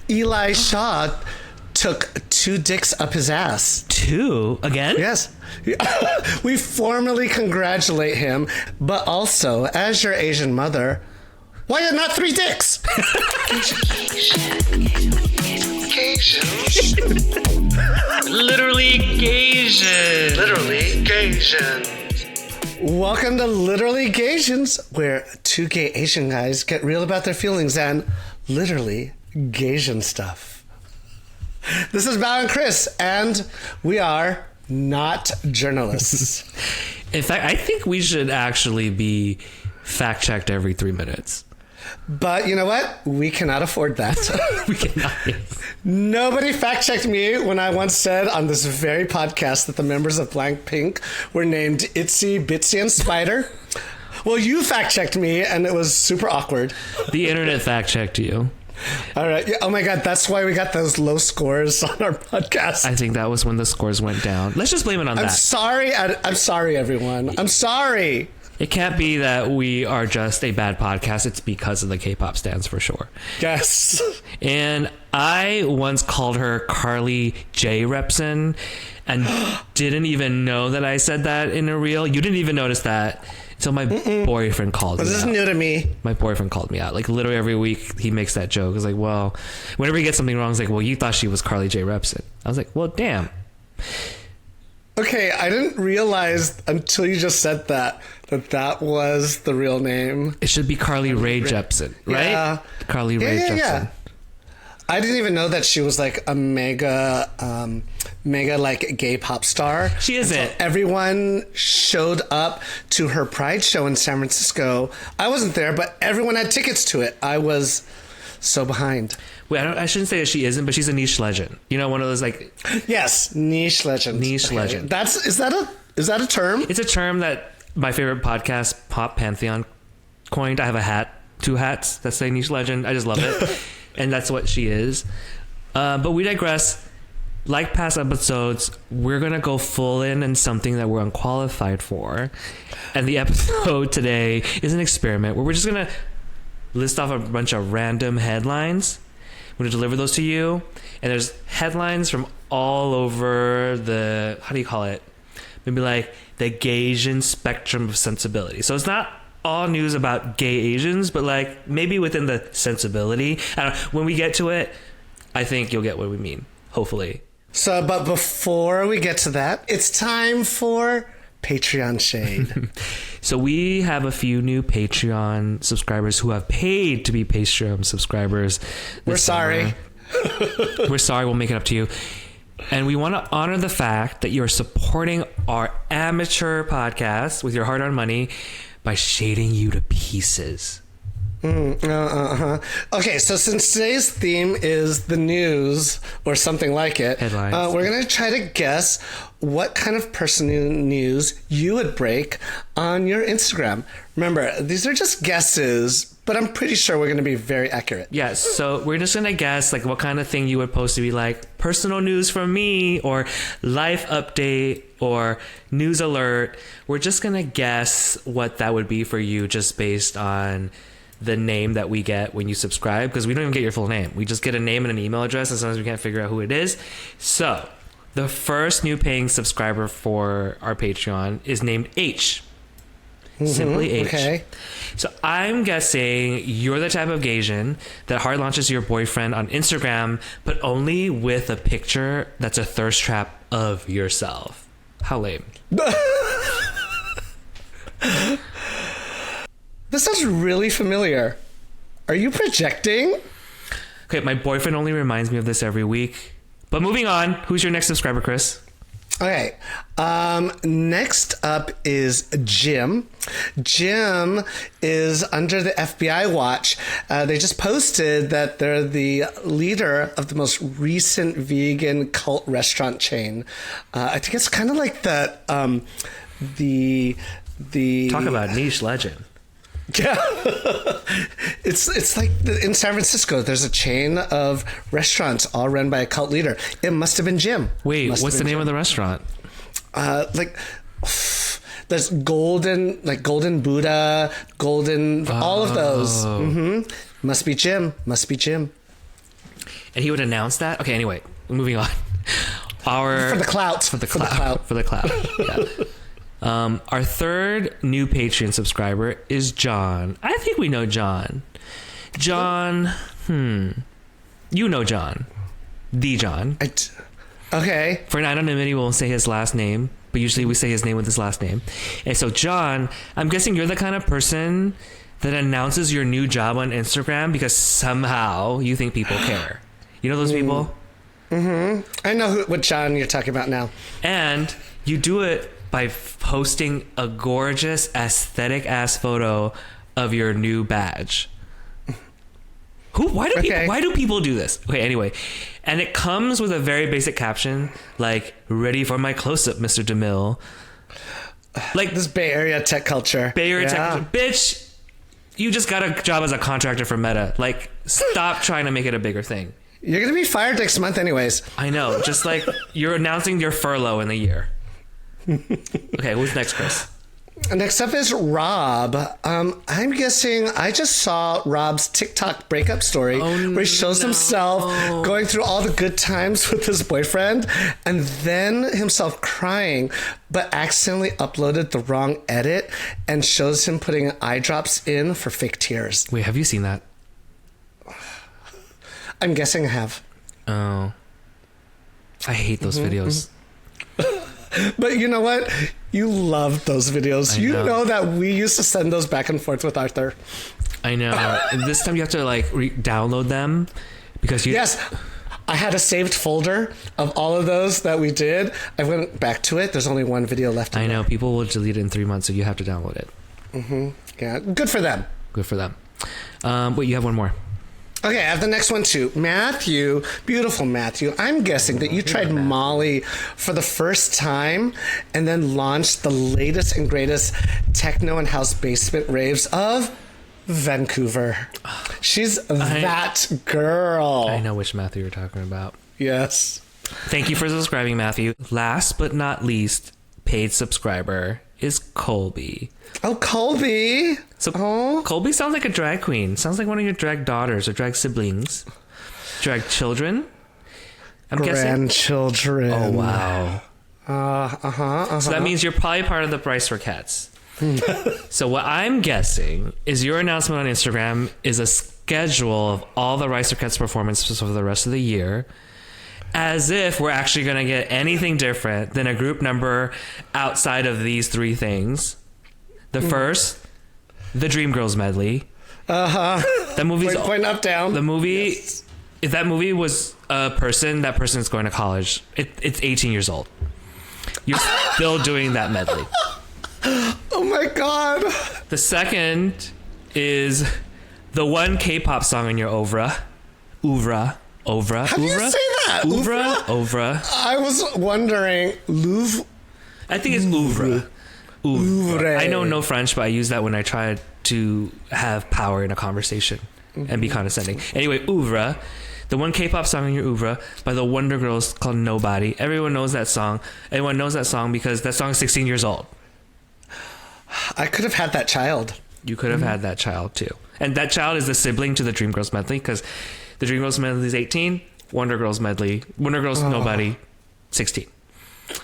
Eli Shaw took 2 dicks up his ass. 2? Again? Yes. We formally congratulate him, but also, as your Asian mother, why not 3 dicks? Literally gaysian. Literally gaysian. Welcome to Literally Gaysians, where 2 gay Asian guys get real about their feelings and literally Gaysian stuff. This is Bao and Chris, and we are not journalists. In fact, I think we should actually be fact-checked every 3 minutes. But you know what? We cannot afford that. We cannot. Nobody fact-checked me when I once said on this very podcast that the members of Blackpink were named Itsy, Bitsy, and Spider. Well, you fact-checked me, and it was super awkward. The internet fact-checked you. All right. Yeah, oh my God. That's why we got those low scores on our podcast. I think that was when the scores went down. Let's just blame it on that. I'm sorry, everyone. I'm sorry. It can't be that we are just a bad podcast. It's because of the K-pop stans for sure. Yes. And I once called her Carly J. Repson and didn't even know that I said that in a reel. You didn't even notice that. So my boyfriend called me out. This is new to me. My boyfriend called me out. Like, literally every week he makes that joke. It's like, well, whenever he gets something wrong, he's like, well, you thought she was Carly J. Repson. I was like, well, damn. Okay, I didn't realize until you just said that was the real name. It should be Carly Rae Jepsen, right? Yeah. Carly Rae Jepsen. Yeah. I didn't even know that she was like a mega like gay pop star. She isn't. So everyone showed up to her Pride show in San Francisco. I wasn't there, but everyone had tickets to it. I was so behind. Wait, I shouldn't say that she isn't, but she's a niche legend. You know, one of those like... Yes, niche legend. Niche legend. Is that a term? It's a term that my favorite podcast, Pop Pantheon, coined. I have 2 hats that say niche legend. I just love it. And that's what she is. But we digress. Like past episodes, we're going to go full in something that we're unqualified for. And the episode today is an experiment where we're just going to list off a bunch of random headlines. We're going to deliver those to you. And there's headlines from all over the, how do you call it? Maybe like the Gaysian spectrum of sensibility. So it's not all news about gay Asians, but like maybe within the sensibility. I don't know. When we get to it, I think you'll get what we mean. Hopefully. So, but before we get to that, it's time for Patreon shade. So we have a few new Patreon subscribers who have paid to be Patreon subscribers. We're sorry. We're sorry. We'll make it up to you. And we want to honor the fact that you're supporting our amateur podcast with your hard-earned money by shading you to pieces. Okay, so since today's theme is the news or something like it, headlines, we're going to try to guess what kind of personal news you would break on your Instagram. Remember, these are just guesses, but I'm pretty sure we're going to be very accurate. Yes, so we're just going to guess like what kind of thing you would post to be like personal news from me or life update or news alert. We're just going to guess what that would be for you just based on the name that we get when you subscribe, because we don't even get your full name. We just get a name and an email address, and sometimes we can't figure out who it is. So the first new paying subscriber for our Patreon is named H. Simply H. Okay. So I'm guessing you're the type of Gaysian that hard launches your boyfriend on Instagram, but only with a picture that's a thirst trap of yourself. How lame. This sounds really familiar. Are you projecting? Okay, my boyfriend only reminds me of this every week. But moving on, who's your next subscriber, Chris? Okay. Next up is Jim. Jim is under the FBI watch. They just posted that they're the leader of the most recent vegan cult restaurant chain. I think it's kind of like that. The talk about niche legend. Yeah. It's like in San Francisco, there's a chain of restaurants all run by a cult leader. It must have been Jim. Wait, what's the name of the restaurant? There's Golden Buddha, all of those. Mm-hmm. Must be Jim. and he would announce that. Okay, anyway, moving on. For the clout. Yeah. Our third new Patreon subscriber is John. I think we know John. John, you know John. The John. Okay. For anonymity, we won't say his last name, but usually we say his name with his last name. And so, John, I'm guessing you're the kind of person that announces your new job on Instagram because somehow you think people care. You know those people? Mm-hmm. I know what John you're talking about now. And you do it by posting a gorgeous, aesthetic-ass photo of your new badge. Why do people do this? Okay, anyway. And it comes with a very basic caption, like, ready for my close-up, Mr. DeMille. Like this Bay Area tech culture. Bay Area tech culture. Bitch, you just got a job as a contractor for Meta. Like, stop trying to make it a bigger thing. You're going to be fired next month anyways. I know. Just like you're announcing your furlough in the year. Okay, who's next, Chris? Next up is Rob. I'm guessing I just saw Rob's TikTok breakup story where he shows himself going through all the good times with his boyfriend and then himself crying, but accidentally uploaded the wrong edit and shows him putting eye drops in for fake tears. Wait, have you seen that? I'm guessing I have. Oh. I hate those videos. But you know what? You love those videos. You know that we used to send those back and forth with Arthur. I know. And this time you have to like download them because you... Yes. I had a saved folder of all of those that we did. I went back to it. There's only one video left. I know. People will delete it in 3 months, so you have to download it. Mm-hmm. Yeah. Good for them. Good for them. Wait, you have one more. Okay, I have the next one too. Matthew, beautiful Matthew. I'm guessing that you tried Molly for the first time and then launched the latest and greatest techno and house basement raves of Vancouver. She's that girl. I know which Matthew you're talking about. Yes. Thank you for subscribing, Matthew. Last but not least, paid subscriber is Colby. Oh, Colby. So Colby sounds like a drag queen. Sounds like one of your drag daughters or drag siblings. Drag children? I'm guessing. Grandchildren. Oh, wow. So that means you're probably part of the Price for Cats. So what I'm guessing is your announcement on Instagram is a schedule of all the Rice for Cats performances for the rest of the year, as if we're actually going to get anything different than a group number outside of these three things. The first, the Dreamgirls medley. That movie's point up, down. The movie, if that movie was a person, that person is going to college. It's 18 years old. You're still doing that medley. Oh my God. The second is the one K-pop song in your oeuvre. How do you say that? Oeuvre. I was wondering, Louvre. I think it's oeuvre. Oeuvre. I know no French, but I use that when I try to have power in a conversation and be condescending. Anyway, oeuvre. The one K-pop song in your oeuvre by the Wonder Girls called Nobody. Everyone knows that song. Everyone knows that song because that song is 16 years old. I could have had that child. You could have had that child too. And that child is the sibling to the Dreamgirls medley because the Dreamgirls medley is 18, Wonder Girls Nobody, 16.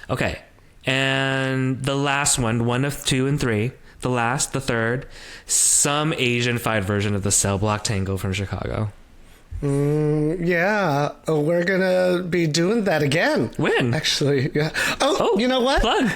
Okay. And the last one of 2 and 3, the third, some Asian-fied version of the Cell Block Tango from Chicago. Yeah, we're gonna be doing that again. When? Actually, yeah. Oh, you know what? Plug.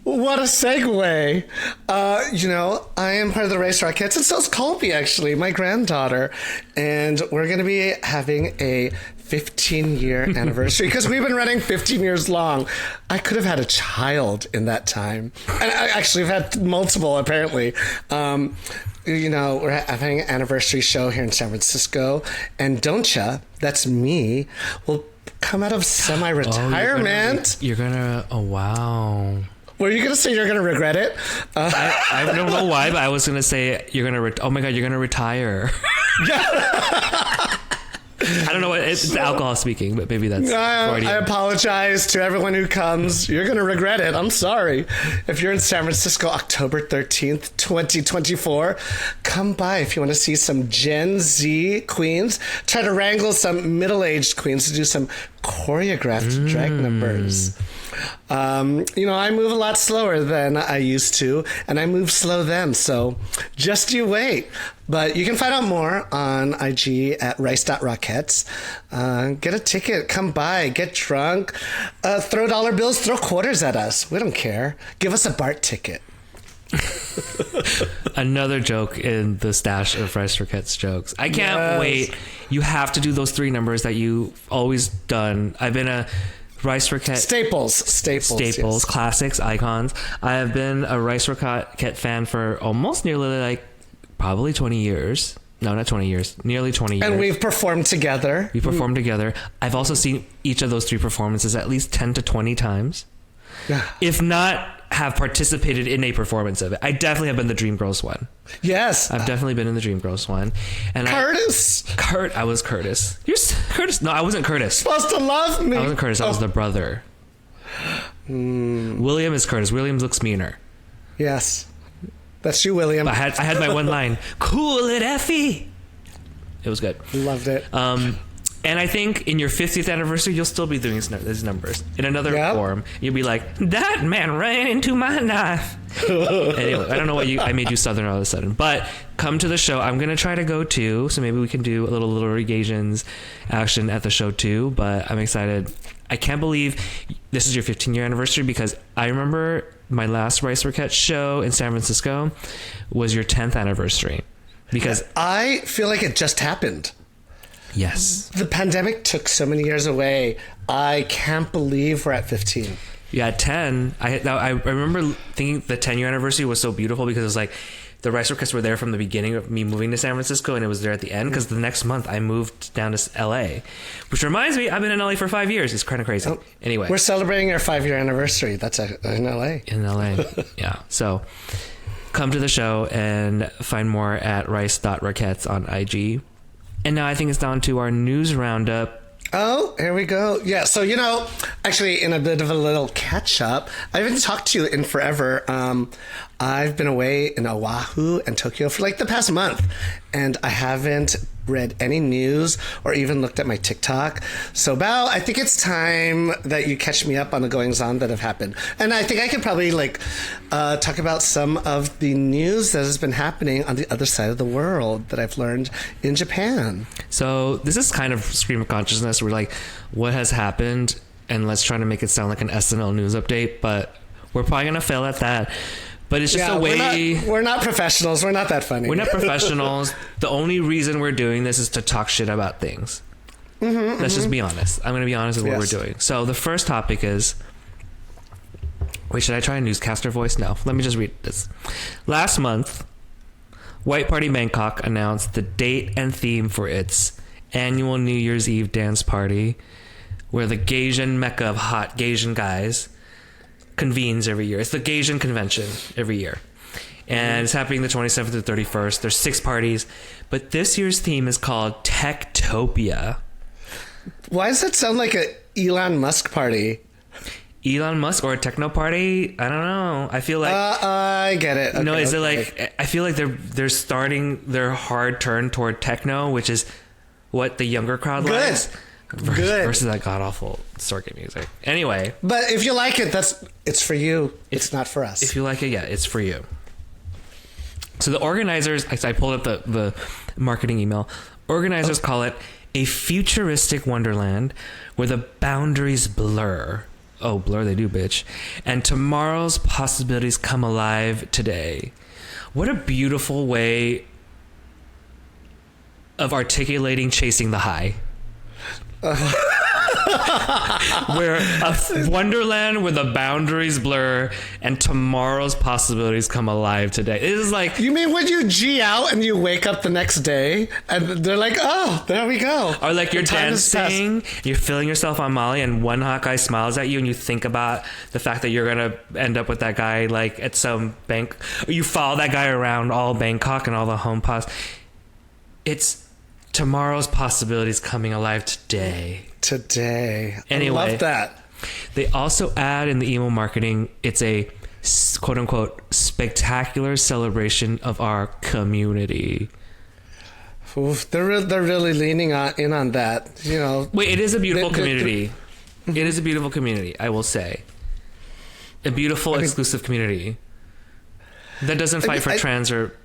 What a segue. I am part of the Race Rockets, and so is Colby, actually, my granddaughter. And we're going to be having a 15-year anniversary because we've been running 15 years long. I could have had a child in that time. And I actually have had multiple, apparently. We're having an anniversary show here in San Francisco. And Don'tcha, that's me, will come out of semi-retirement. Oh, wow. Were you going to say you're going to regret it? I don't know why, but I was going to say you're going to... oh my God, you're going to retire. I don't know what it's alcohol speaking, but maybe that's I apologize to everyone who comes. You're going to regret it. I'm sorry. If you're in San Francisco, October 13th, 2024, come by if you want to see some Gen Z queens. Try to wrangle some middle-aged queens to do some choreographed drag numbers. I move a lot slower than I used to, and I move slow then, so just you wait. But you can find out more on IG at rice.rockettes. Get a ticket, come by, get drunk, throw dollar bills, throw quarters at us. We don't care. Give us a BART ticket. Another joke in the stash of Rice Rockettes jokes. I can't wait. You have to do those 3 numbers that you've always done. I've been a Rice Rocket staples, yes. Classics, icons. I have been a Rice Rocket fan for almost nearly probably 20 years. No, not 20 years. Nearly 20 years. And we've performed together. I've also seen each of those 3 performances at least 10 to 20 times. Yeah. If not, have participated in a performance of it. I definitely have been the Dreamgirls one. Yes. I've definitely been in the Dreamgirls one. And Curtis. I was Curtis. You're Curtis. No, I wasn't Curtis. Supposed to love me. I wasn't Curtis. I was the brother. William is Curtis. William looks meaner. Yes. That's you, William. I had my one line. Cool it, Effie. It was good. Loved it. And I think in your 50th anniversary, you'll still be doing these numbers in another form. You'll be like, that man ran into my knife. Anyway, I don't know what I made you Southern all of a sudden, but come to the show. I'm going to try to go too. So maybe we can do a little Gaysians action at the show too, but I'm excited. I can't believe this is your 15-year anniversary because I remember my last Rice Rocket show in San Francisco was your 10th anniversary because I feel like it just happened. Yes. The pandemic took so many years away. I can't believe we're at 15. Yeah, 10. I remember thinking the 10-year anniversary was so beautiful because it was like the Rice Rockets were there from the beginning of me moving to San Francisco, and it was there at the end because the next month I moved down to LA, which reminds me, I've been in LA for 5 years. It's kind of crazy. Anyway. We're celebrating our 5-year anniversary. That's in LA. In LA. Yeah. So come to the show and find more at rice.rockettes on IG. And now I think it's down to our news roundup. Oh, here we go. Yeah, so, actually, in a bit of a little catch-up, I haven't talked to you in forever. I've been away in Oahu and Tokyo for the past month, and I haven't read any news or even looked at my TikTok. So, Bao, I think it's time that you catch me up on the goings-on that have happened. And I think I could probably, talk about some of the news that has been happening on the other side of the world that I've learned in Japan. So, this is kind of stream of consciousness. We're like, what has happened? And let's try to make it sound like an SNL news update, but we're probably going to fail at that. But it's just a way... We're not professionals. We're not that funny. We're not professionals. The only reason we're doing this is to talk shit about things. Let's just be honest. I'm going to be honest with what we're doing. So the first topic is... Wait, should I try a newscaster voice? No. Let me just read this. Last month, White Party Bangkok announced the date and theme for its annual New Year's Eve dance party, where the Gaysian mecca of hot Gaysian guys convenes every year. It's the Gaysian convention every year. And it's happening the 27th to 31st. There's 6 parties. But this year's theme is called Techtopia. Why does that sound like a Elon Musk party? Elon Musk or a techno party? I don't know. I feel like... I get it. Okay, no, is it I feel like they're starting their hard turn toward techno, which is what the younger crowd likes. Versus that god-awful circuit music. Anyway. But if you like it, it's for you. It's not for us. If you like it, yeah, it's for you. So the organizers, I pulled up the marketing email. Organizers call it a futuristic wonderland where the boundaries blur. Oh, blur they do, bitch. And tomorrow's possibilities come alive today. What a beautiful way of articulating chasing the high. Where a wonderland where the boundaries blur and tomorrow's possibilities come alive today. It is like... You mean when you G out and you wake up the next day and they're like, oh, there we go. Or like you're dancing, you're feeling yourself on Molly and one hot guy smiles at you and you think about the fact that you're going to end up with that guy at some or you follow that guy around all Bangkok and all the home pods. It's tomorrow's possibilities coming alive today. Anyway, I love that. They also add in the email marketing, it's a quote unquote spectacular celebration of our community. Oof, they're really leaning in on that. You know, wait, it is a beautiful community. It is a beautiful community, I will say. A beautiful, exclusive community that doesn't fight for trans or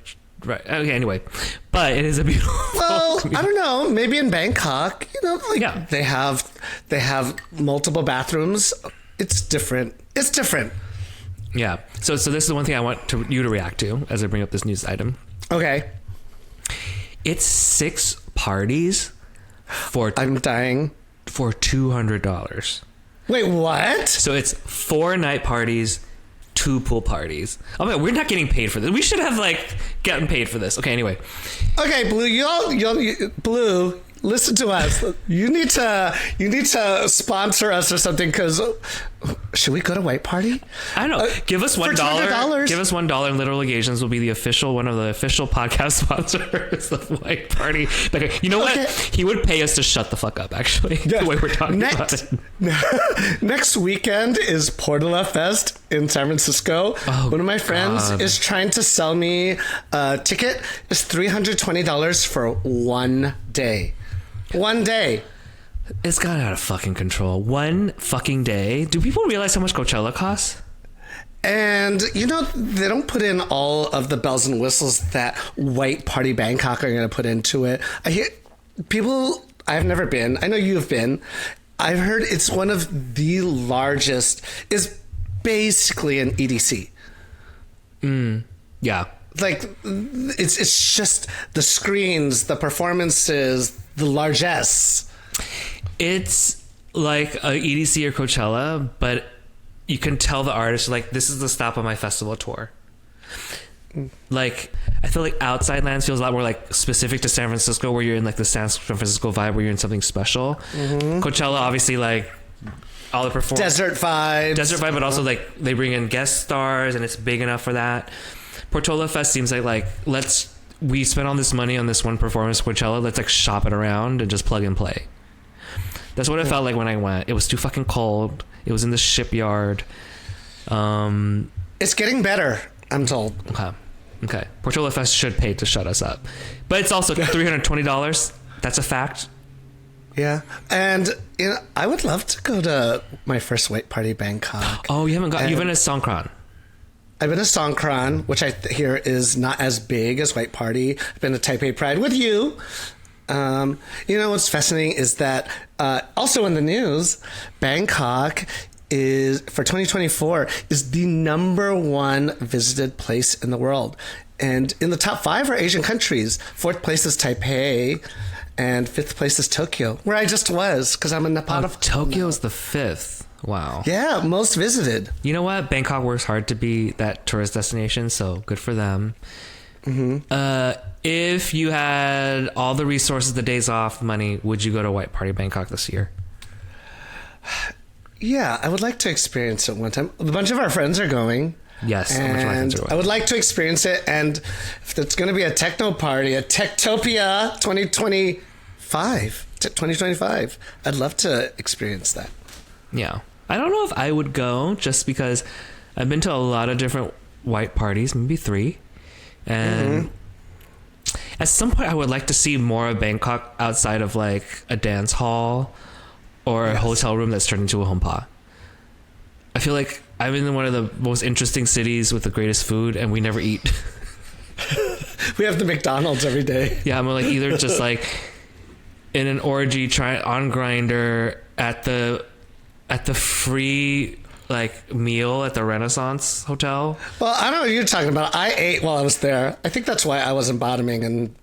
right. Okay, anyway, but it is a beautiful. Well, community. I don't know. Maybe in Bangkok, you know, like they have multiple bathrooms. It's different. Yeah. So this is the one thing I want you to react to as I bring up this news item. Okay. It's 6 parties for. I'm dying. For $200. Wait, what? So it's 4 night parties, 2 pool parties. Oh man, we're not getting paid for this. We should have gotten paid for this. Okay, anyway. Okay, Blue, Blue, listen to us. You need to sponsor us or something, because should we go to White Party? I don't know. Give us $1. Give us $1, and Literal Engagements will be one of the official podcast sponsors of White Party. Okay, you know what? He would pay us to shut the fuck up. Actually, the way we're talking about it. Next weekend is Portala Fest in San Francisco. Oh, one of my friends is trying to sell me a ticket. It's $320 for one day. One day. It's got out of fucking control. One fucking day. Do people realize how much Coachella costs? And, you know, they don't put in all of the bells and whistles that White Party Bangkok are going to put into it. I hear people, I've never been. I know you've been. I've heard it's one of the largest, is basically an EDC. Yeah. Like, it's just the screens, the performances, the largesse. It's like a EDC or Coachella, but you can tell the artist, like, this is the stop on my festival tour. Like, I feel like Outside Lands feels a lot more like specific to San Francisco, where you're in like the San Francisco vibe, where you're in something special. Coachella, obviously, like all the performance, desert vibe, but also like they bring in guest stars, and it's big enough for that. Portola Fest seems like we spent all this money on this one performance, Coachella. Let's like shop it around and just plug and play. That's what it felt like when I went. It was too fucking cold. It was in the shipyard. It's getting better, I'm told. Okay. Portola Fest should pay to shut us up, but it's also $320. That's a fact. Yeah, and you know, I would love to go to my first White Party Bangkok. Oh, you haven't got? You've been to Songkran. I've been to Songkran, which I hear is not as big as White Party. I've been to Taipei Pride with you. You know, what's fascinating is that also in the news, Bangkok is, for 2024, is the #1 visited place in the world. And in the top 5 are Asian countries. 4th place is Taipei, and 5th place is Tokyo, where I just was, because I'm in Nepal. Tokyo's the 5th. Wow. Yeah, most visited. You know what? Bangkok works hard to be that tourist destination, so good for them. If you had all the resources, the days off, money, would you go to White Party Bangkok this year? Yeah, I would like to experience it one time. A bunch of our friends are going. Yes, and I would like to experience it. And if it's going to be a techno party, a Techtopia 2025, I'd love to experience that. Yeah. I don't know if I would go, just because I've been to a lot of different white parties, maybe 3. And at some point I would like to see more of Bangkok outside of like a dance hall or a hotel room that's turned into a hompa. I feel like I'm in one of the most interesting cities with the greatest food, and we never eat. We have the McDonald's every day. Yeah, I'm like either just like in an orgy on Grindr at the free like meal at the Renaissance Hotel. Well, I don't know what you're talking about. I ate while I was there. I think that's why I wasn't bottoming and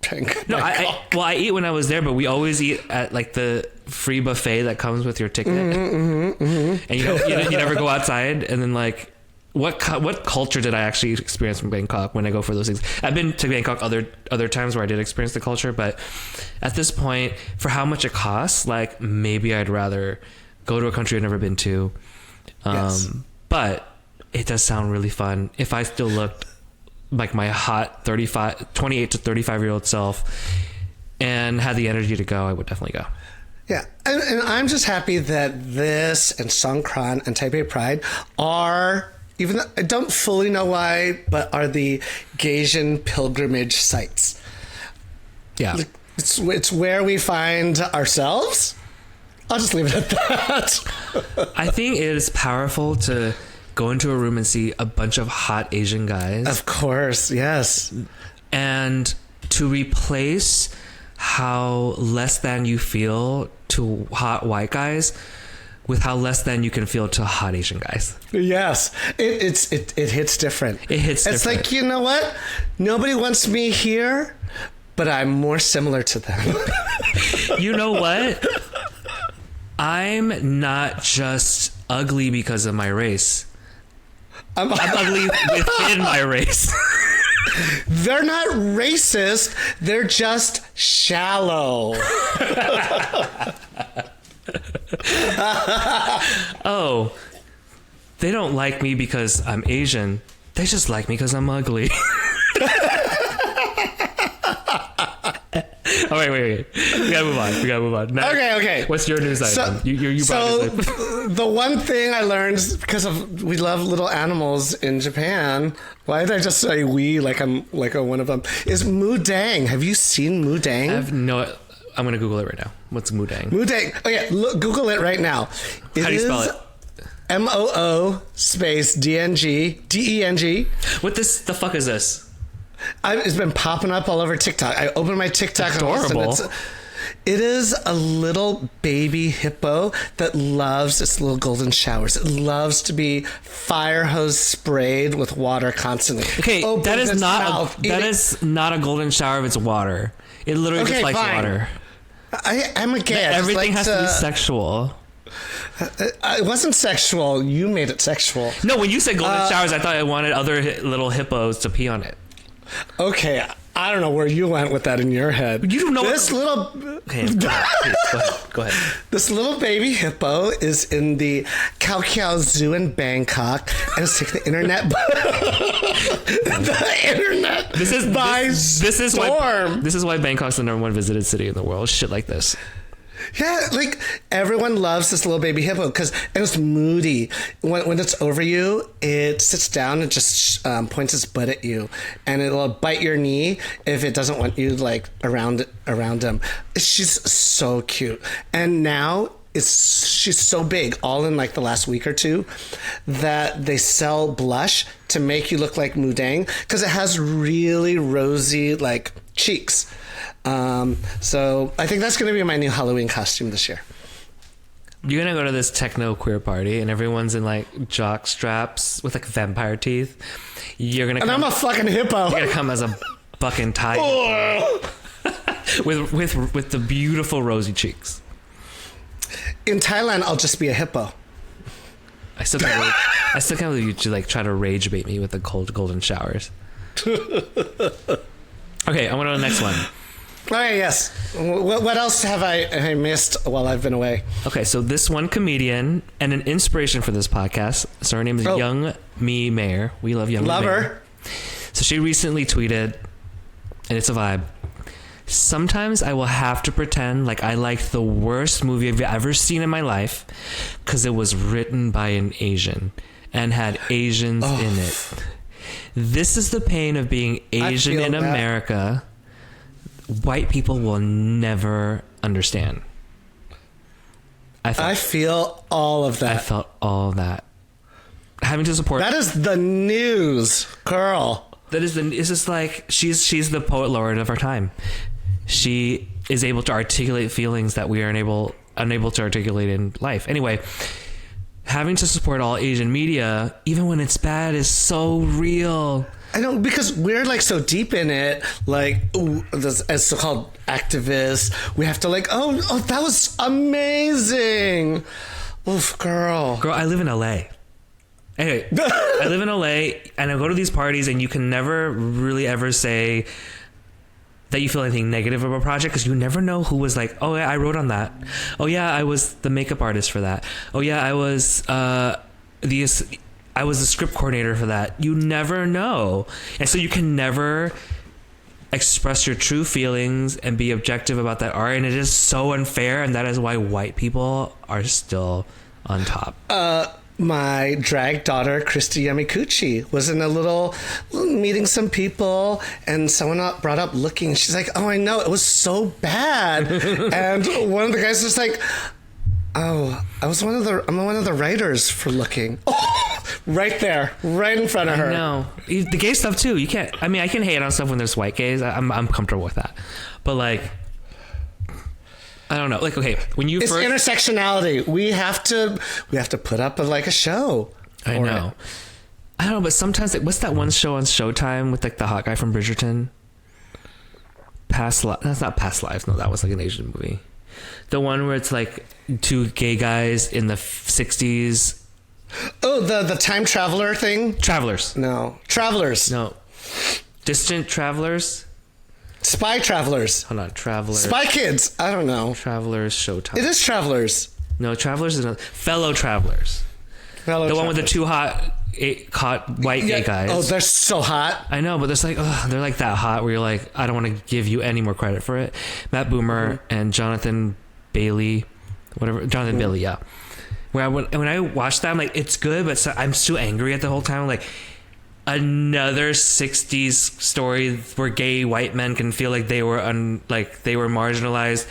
no, I eat when I was there, but we always eat at like the free buffet that comes with your ticket. And you never go outside. And then like, what culture did I actually experience from Bangkok when I go for those things? I've been to Bangkok other times where I did experience the culture, but at this point, for how much it costs, like maybe I'd rather go to a country I've never been to. But it does sound really fun. If I still looked like my hot 28 to 35 year old self, and had the energy to go, I would definitely go. Yeah, and I'm just happy that this and Songkran and Taipei Pride are, even though I don't fully know why, but are the gaysian pilgrimage sites. Yeah. It's where we find ourselves. I'll just leave it at that. I think it is powerful to go into a room and see a bunch of hot Asian guys. Of course, yes. And to replace how less than you feel to hot white guys with how less than you can feel to hot Asian guys. Yes. It hits different. It hits different. It's like, you know what? Nobody wants me here, but I'm more similar to them. You know what? I'm not just ugly because of my race. I'm ugly within my race. They're not racist. They're just shallow. Oh, they don't like me because I'm Asian. They just like me because I'm ugly. Oh, wait. We gotta move on. Now, Okay. What's your news item? You brought this up. The one thing I learned, because we love little animals in Japan. Why did I just say we like I'm like one of them? Is Moo Deng. Have you seen Moo Deng? I have no. I'm gonna Google it right now. What's Moo Deng? Moo Deng. Oh yeah, Google it right now. How do you spell it? MOO space DENG. What the fuck is this? It's been popping up all over TikTok. I opened my TikTok. Adorable. It is a little baby hippo that loves its little golden showers. It loves to be fire hose sprayed with water constantly. Okay, that is not a golden shower if it's water. It literally just likes water. I'm a gay. Everything has to be sexual. It wasn't sexual. You made it sexual. No, when you said golden showers, I thought I wanted other little hippos to pee on it. Okay, I don't know where you went with that in your head. You don't know this little. Okay, please, go ahead. This little baby hippo is in the Khao Khiao Zoo in Bangkok, and it's taking the internet. The internet. This is storm. This is why Bangkok's the #1 visited city in the world. Shit like this. Yeah, like everyone loves this little baby hippo because it's moody. When it's over you, it sits down and just points its butt at you, and it'll bite your knee if it doesn't want you like around him. She's so cute, and now she's so big, all in like the last week or two, that they sell blush to make you look like Moo Deng because it has really rosy like cheeks. So I think that's going to be my new Halloween costume this year. You're going to go to this techno queer party and everyone's in like jock straps with like vampire teeth. You're going to come, and I'm a fucking hippo. You're going to come as a bucking tiger with the beautiful rosy cheeks. In Thailand, I'll just be a hippo. I still can't believe you to like try to rage bait me with the cold golden showers. Okay, I want to go to the next one. Okay, yes. What else have I missed while I've been away? Okay, so this one comedian and an inspiration for this podcast. So her name is Young Mi Mayer. We love Young Mi Mayer. Love her. So she recently tweeted, and it's a vibe. Sometimes I will have to pretend like I liked the worst movie I've ever seen in my life because it was written by an Asian and had Asians in it. This is the pain of being Asian in America. White people will never understand. I feel all of that. I felt all of that. Having to support. That is the news, girl. It's just like she's the poet laureate of our time. She is able to articulate feelings that we are unable to articulate in life. Anyway, having to support all Asian media, even when it's bad, is so real. I know, because we're like so deep in it, like as so-called activists, we have to like, oh, that was amazing. Oof, girl, I live in LA. Anyway, I live in LA, and I go to these parties, and you can never really ever say that you feel anything negative about a project because you never know who was like, oh yeah, I wrote on that. Oh yeah, I was the makeup artist for that. Oh yeah, I was the script coordinator for that. You never know. And so you can never express your true feelings and be objective about that art, and it is so unfair, and that is why white people are still on top. My drag daughter, Christy Yamikuchi, was in a little meeting some people, and someone brought up looking. She's like, "Oh, I know, it was so bad." And one of the guys was like, "Oh, I'm one of the writers for looking." Oh, right there, right in front of her. No, the gay stuff too. You can't. I mean, I can hate on stuff when there's white gays. I'm comfortable with that, but like, I don't know. Like, okay, when you it's first intersectionality. We have to put up a show. I know. It. I don't know, but sometimes what's that one show on Showtime with like the hot guy from Bridgerton? That's not Past Lives. No, that was like an Asian movie. The one where it's like two gay guys in the 60s. Oh, the time traveler thing? Travelers. No. Travelers. No. Distant Travelers. Spy Travelers. Hold on, Travelers. Spy Kids. I don't know. Travelers Showtime. It is Travelers. No, Travelers is Fellow Travelers. The one with the two hot white gay guys. Oh, they're so hot. I know, but they're like that hot where you're like, I don't want to give you any more credit for it. Matt Boomer and Jonathan Bailey, Jonathan Bailey, yeah. When I watched that, I'm like, it's good, but I'm so angry at the whole time. Like, another 60s story where gay white men can feel like they were marginalized.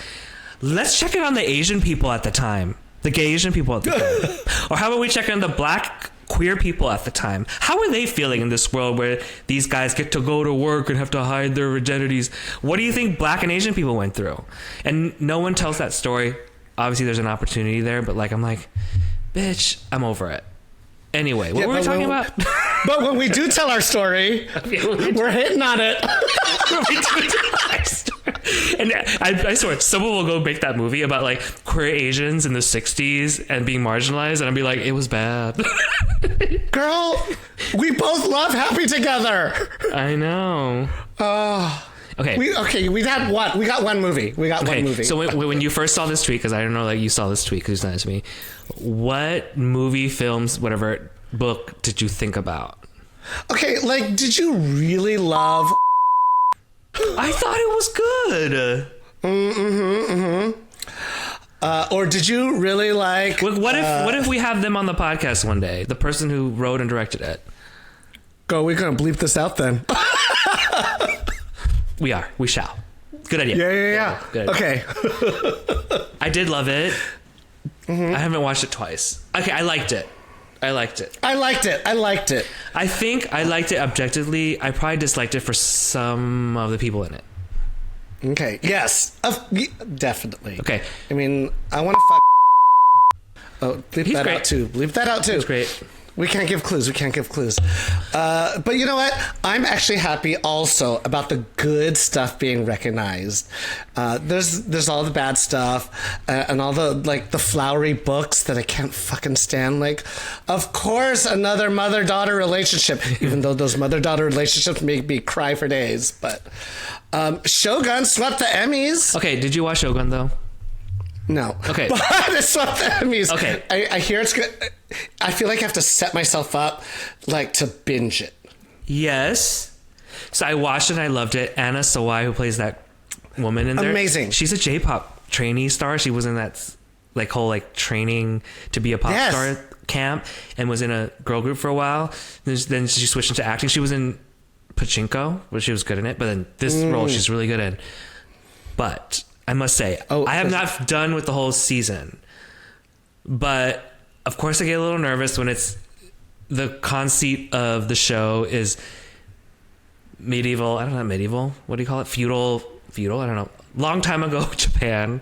Let's check it on the Asian people at the time. The gay Asian people at the time. Or how about we check on the black queer people at the time? How are they feeling in this world where these guys get to go to work and have to hide their virginities? What do you think black and Asian people went through? And no one tells that story. Obviously there's an opportunity there, but like, I'm like, bitch, I'm over it. Anyway, what were we talking about? But when we do tell our story, we're hitting on it. And I swear, someone will go make that movie about like queer Asians in the 60s and being marginalized, and I'll be like, it was bad. Girl, we both love Happy Together. I know. Okay. We got one movie. One movie. So when you first saw this tweet, because I don't know that you saw this tweet because you sent it to me, what movie, films, whatever book did you think about? Okay, like, did you really love? I thought it was good. Or did you really like? What if we have them on the podcast one day? The person who wrote and directed it. We're gonna bleep this out then. We shall. Good idea. Yeah. Good idea. Okay. I did love it. I haven't watched it twice. Okay, I liked it. I liked it. I think I liked it objectively. I probably disliked it for some of the people in it. Okay. Yes. Definitely. Okay. I mean, I want to fuck. Oh, bleep that out too. Bleep that out too. That's great. We can't give clues. But you know what? I'm actually happy also about the good stuff being recognized. There's all the bad stuff and all the the flowery books that I can't fucking stand. Like, of course, another mother-daughter relationship, even though those mother-daughter relationships make me cry for days. But Shogun swept the Emmys. Okay, did you watch Shogun though? No. Okay. But it swept the Emmys. Okay. I hear it's good. I feel like I have to set myself up to binge it. Yes. So I watched it and I loved it. Anna Sawai, who plays that woman in there. Amazing. She's a J-pop trainee star. She was in that whole training to be a pop star camp and was in a girl group for a while. Then she switched into acting. She was in Pachinko, where she was good in it. But then this role she's really good in. But I must say, I am not done with the whole season. But of course I get a little nervous when it's the conceit of the show is medieval. I don't know, medieval. What do you call it? Feudal. I don't know. Long time ago, Japan.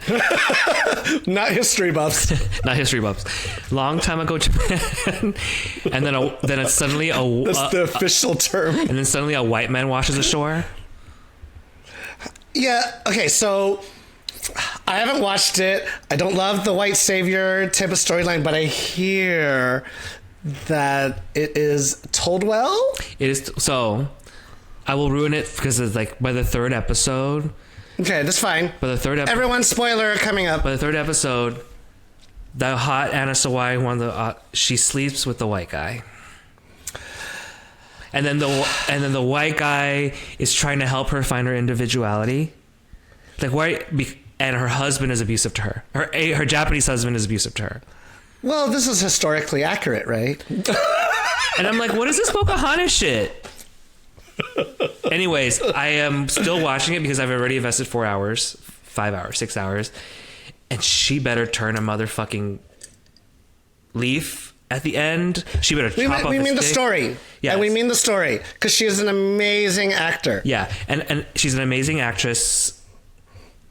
Not history buffs. Not history buffs. Long time ago, Japan. And then it's suddenly that's the official term. And then suddenly a white man washes ashore. Yeah. Okay. So I haven't watched it. I don't love the white savior type of storyline, but I hear that it is told well. It is. So I will ruin it because it's by the third episode. Okay, that's fine. By the third episode, everyone, spoiler coming up. By the third episode, the hot Anna Sawai she sleeps with the white guy. And then the white guy is trying to help her find her individuality. Like why? And her husband is abusive to her. Her Japanese husband is abusive to her. Well, this is historically accurate, right? And I'm like, what is this Pocahontas shit? Anyways, I am still watching it because I've already invested 4 hours, 5 hours, 6 hours. And she better turn a motherfucking leaf at the end. She better chop off we mean the stick. story. Yeah, and we mean the story because she is an amazing actor. Yeah, and she's an amazing actress,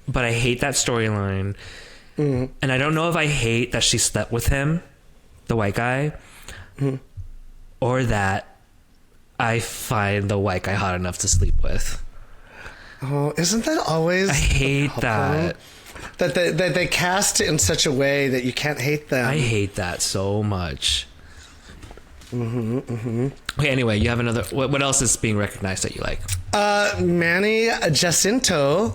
but I hate that storyline. And I don't know if I hate that she slept with him, the white guy, or that I find the white guy hot enough to sleep with. Oh, isn't that always? I hate that. That they cast it in such a way that you can't hate them. I hate that so much. Okay, anyway, you have another. What else is being recognized that you like? Manny Jacinto.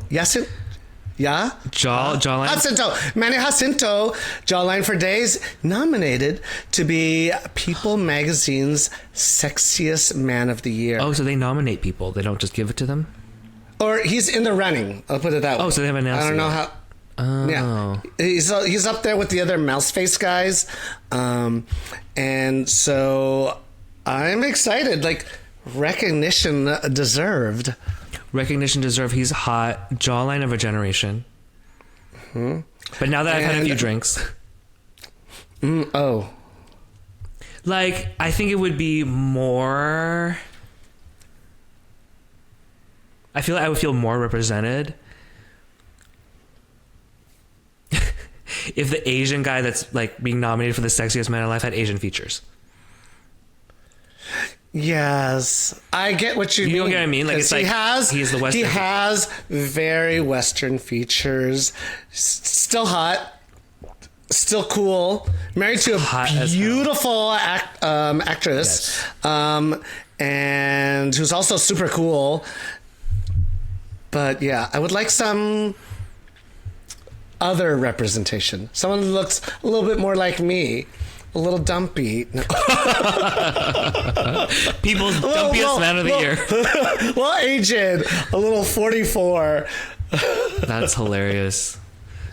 Yeah? Jawline? Manny Jacinto, Jawline for Days, nominated to be People Magazine's Sexiest Man of the Year. Oh, so they nominate people. They don't just give it to them? Or he's in the running. I'll put it that way. Oh, so they haven't announced I don't it know yet. how. Oh. Yeah. He's up there with the other mouse face guys. And so I'm excited. Like, recognition deserved. Recognition deserved. He's hot. Jawline of a generation. But now that I've had a few drinks. Like, I think it would be more... I feel like I would feel more represented if the Asian guy that's like being nominated for the sexiest man alive had Asian features. Yes, I get what you mean. You know what I mean? Like it's like he's the Western. He has very Western features. Still hot, still cool. Married to a beautiful actress, Yes. And who's also super cool. But yeah, I would like some other representation. Someone who looks a little bit more like me. A little dumpy. No. People's dumpiest man of the year. Well, aged. A little 44. That's hilarious.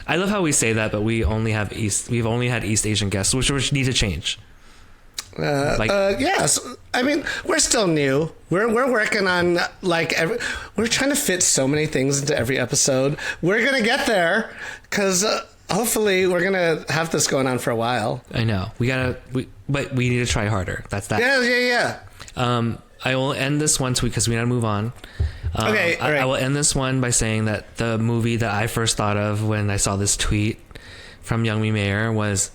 I love how we say that, but we've only had East Asian guests, which need to change. Yes. I mean, we're still new. We're working on we're trying to fit so many things into every episode. We're gonna get there because hopefully we're gonna have this going on for a while. I know but we need to try harder. That's that. Yeah. I will end this one because we gotta move on. Okay. All right. I will end this one by saying that the movie that I first thought of when I saw this tweet from Youngmi Mayer was.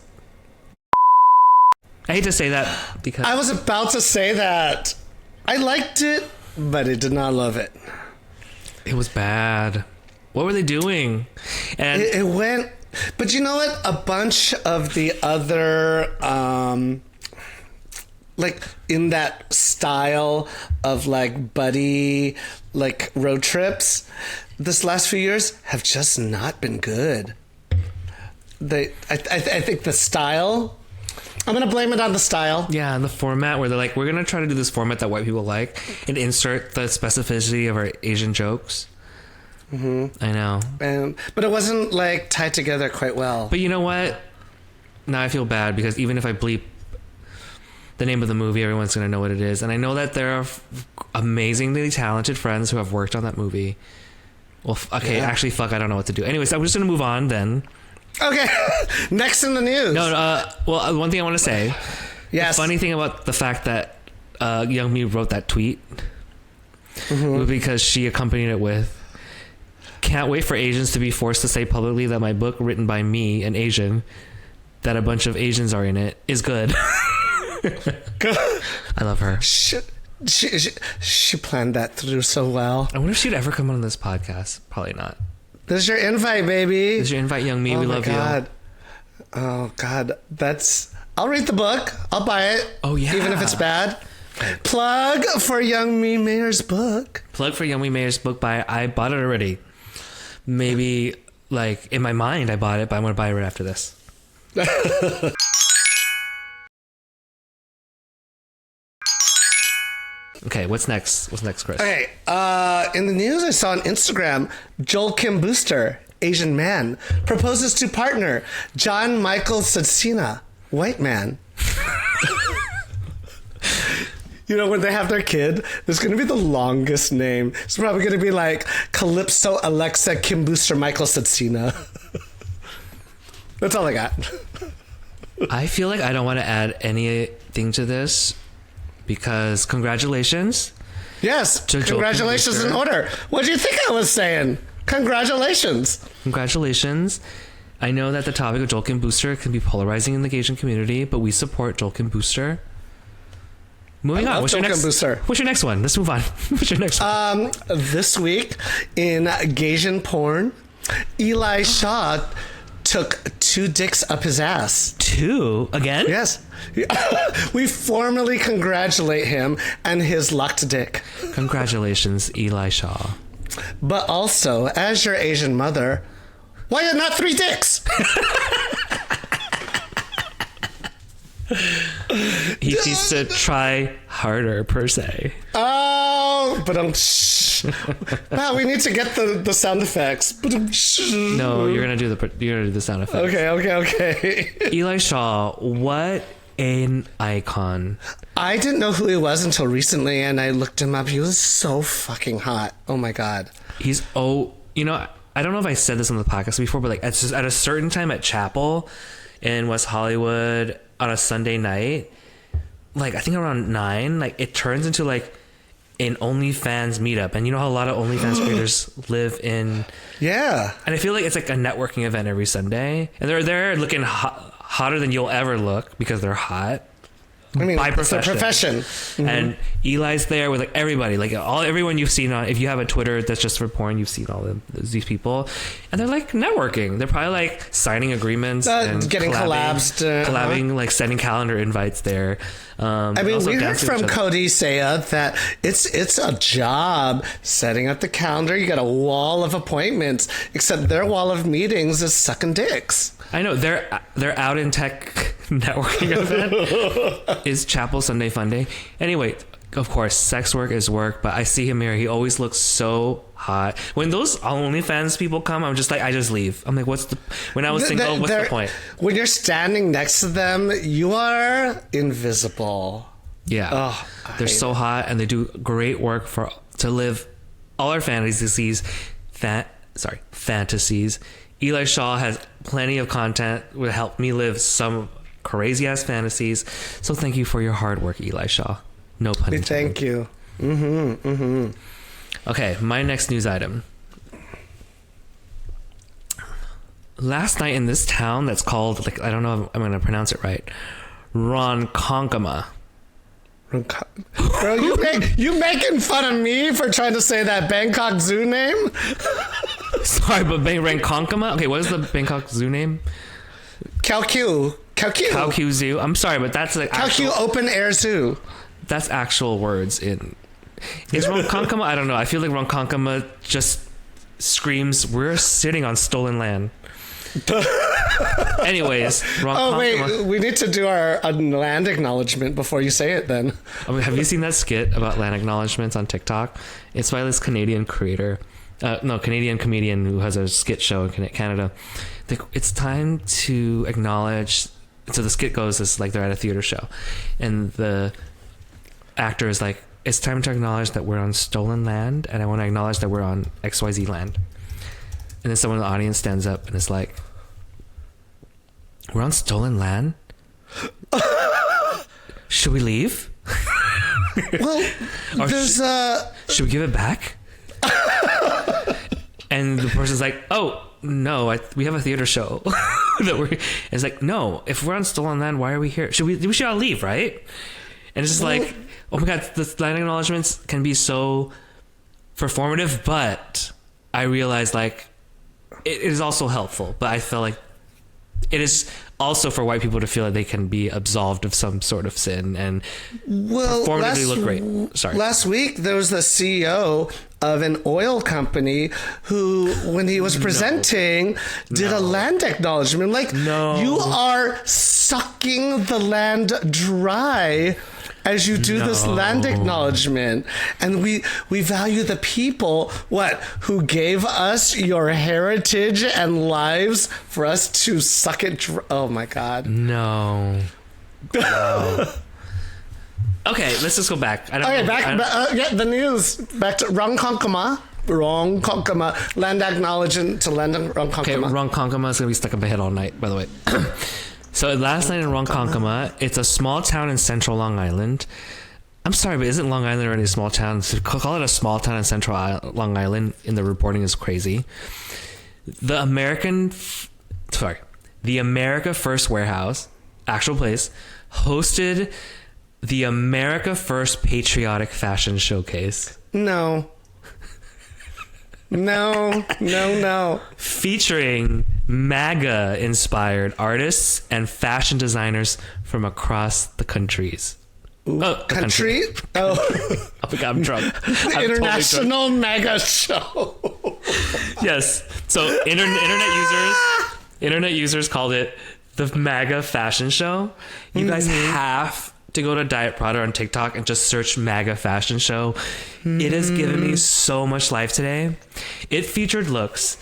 I hate to say that because I was about to say that. I liked it, but I did not love it. It was bad. What were they doing? And it went. But you know what? A bunch of the other, like in that style of like buddy, like road trips, this last few years have just not been good. I think the style. I'm going to blame it on the style. Yeah, and the format where they're like, we're going to try to do this format that white people like and insert the specificity of our Asian jokes. I know. But it wasn't like tied together quite well. But you know what? Now I feel bad because even if I bleep the name of the movie, everyone's going to know what it is. And I know that there are amazingly talented friends who have worked on that movie. Well, okay, actually, fuck, I don't know what to do. Anyways, I'm just going to move on then. Okay, next in the news. Well, one thing I want to say. Yes. The funny thing about the fact that Youngmi wrote that tweet was because she accompanied it with, "Can't wait for Asians to be forced to say publicly that my book, written by me, an Asian, that a bunch of Asians are in it, is good." I love her. She planned that through so well. I wonder if she'd ever come on this podcast. Probably not. This is your invite, baby. This is your invite, Youngmi. We love you. Oh, God. I'll read the book. I'll buy it. Oh, yeah. Even if it's bad. Plug for Youngmi Mayer's book. I bought it already. Maybe, like, in my mind, I bought it, but I'm going to buy it right after this. Okay, what's next? What's next, Chris? Okay, in the news I saw on Instagram, Joel Kim Booster, Asian man, proposes to partner John Michael Satsina, white man. You know, when they have their kid, there's going to be the longest name. It's probably going to be like Calypso Alexa Kim Booster Michael Satsina. That's all I got. I feel like I don't want to add anything to this because congratulations. Yes, to Joel congratulations Kim in Booster. order. What do you think I was saying? Congratulations. Congratulations. I know that the topic of Joel Kim Booster can be polarizing in the Asian community, but we support Joel Kim Booster. Moving on. What's your next one? Let's move on. What's your next one? This week in gaysian porn, Eli Shaw took 2 dicks up his ass. 2? Again? Yes. We formally congratulate him and his lucked dick. Congratulations, Eli Shaw. But also, as your Asian mother, why not 3 dicks? He needs to try harder, per se. Oh, but wow, we need to get the sound effects. No, you're gonna do the sound effects. Okay. Eli Shaw, what an icon. I didn't know who he was until recently, and I looked him up. He was so fucking hot. Oh my god. I don't know if I said this on the podcast before, but like at a certain time at Chapel in West Hollywood on a Sunday night, like I think around 9, like it turns into like an OnlyFans meetup. And you know how a lot of OnlyFans creators live in... Yeah. And I feel like it's like a networking event every Sunday. And they're there looking hotter than you'll ever look because they're hot. I mean, by it's a profession. Mm-hmm. And Eli's there with like everybody, like everyone you've seen on, if you have a Twitter that's just for porn, you've seen all these people, and they're like networking. They're probably like signing agreements and getting collabing, like sending calendar invites there. I mean, we heard from Cody Saya that it's a job setting up the calendar. You got a wall of appointments, except their wall of meetings is sucking dicks. I know they're out in tech networking event is Chapel Sunday Fun Day. Anyway, of course, sex work is work, but I see him here. He always looks so hot. When those OnlyFans people come, I'm just like, I just leave. I'm like, when I was single, what's the point? When you're standing next to them, you are invisible. Yeah. Oh, they're so hot and they do great work to live all our fantasies. Fantasies. Eli Shaw has plenty of content would help me live some crazy ass fantasies. So thank you for your hard work, Eli Shaw. No pun intended. Thank you. Okay, my next news item. Last night in this town that's called, like, I don't know if I'm going to pronounce it right, Ronkonkoma. Bro, you making fun of me for trying to say that Bangkok zoo name? Sorry, but Ronkonkoma? Okay, what is the Bangkok zoo name? Kaokyu Zoo. I'm sorry, but that's like Kaokyu Open Air Zoo. That's actual words in... Is Ronkonkoma? I don't know. I feel like Ronkonkoma just screams, we're sitting on stolen land. Anyways, Ronkonkoma... Oh, wait. We need to do our land acknowledgement before you say it then. Have you seen that skit about land acknowledgements on TikTok? It's by this Canadian creator. Canadian comedian who has a skit show in Canada. It's time to acknowledge... So the skit goes, it's like they're at a theater show. And the actor is like, it's time to acknowledge that we're on stolen land, and I want to acknowledge that we're on XYZ land. And then someone in the audience stands up and is like, we're on stolen land? Should we leave? Well, there's should we give it back? And the person's like, oh, no, we have a theater show. It's like, no, if we're on stolen land, why are we here? We should all leave, right? And it's just like, oh my god, the land acknowledgements can be so performative, but I realize like it is also helpful. But I feel like it is also for white people to feel like they can be absolved of some sort of sin and performatively look great. Sorry. Last week there was the CEO of an oil company who, when he was presenting, did a land acknowledgement. Like, you are sucking the land dry as you do this land acknowledgement. And we value the people, who gave us your heritage and lives for us to suck it. Oh my God. No. Okay, let's just go back. The news. Back to Ronkonkoma. Land acknowledgement to land Ronkonkoma. Okay, Ronkonkoma is going to be stuck in my head all night, by the way. So last night in Ronkonkoma, it's a small town in central Long Island. I'm sorry, but isn't Long Island already a small town? So call it a small town in central Long Island in the reporting is crazy. The America First Warehouse, actual place, hosted the America First Patriotic Fashion Showcase. No. Featuring MAGA-inspired artists and fashion designers from across the countries. Country? Oh. Oh my God, I'm drunk. The International totally drunk. MAGA Show. Yes. So internet users called it the MAGA Fashion Show. You guys have to go to Diet Prada on TikTok and just search MAGA Fashion Show. It has given me so much life today. It featured looks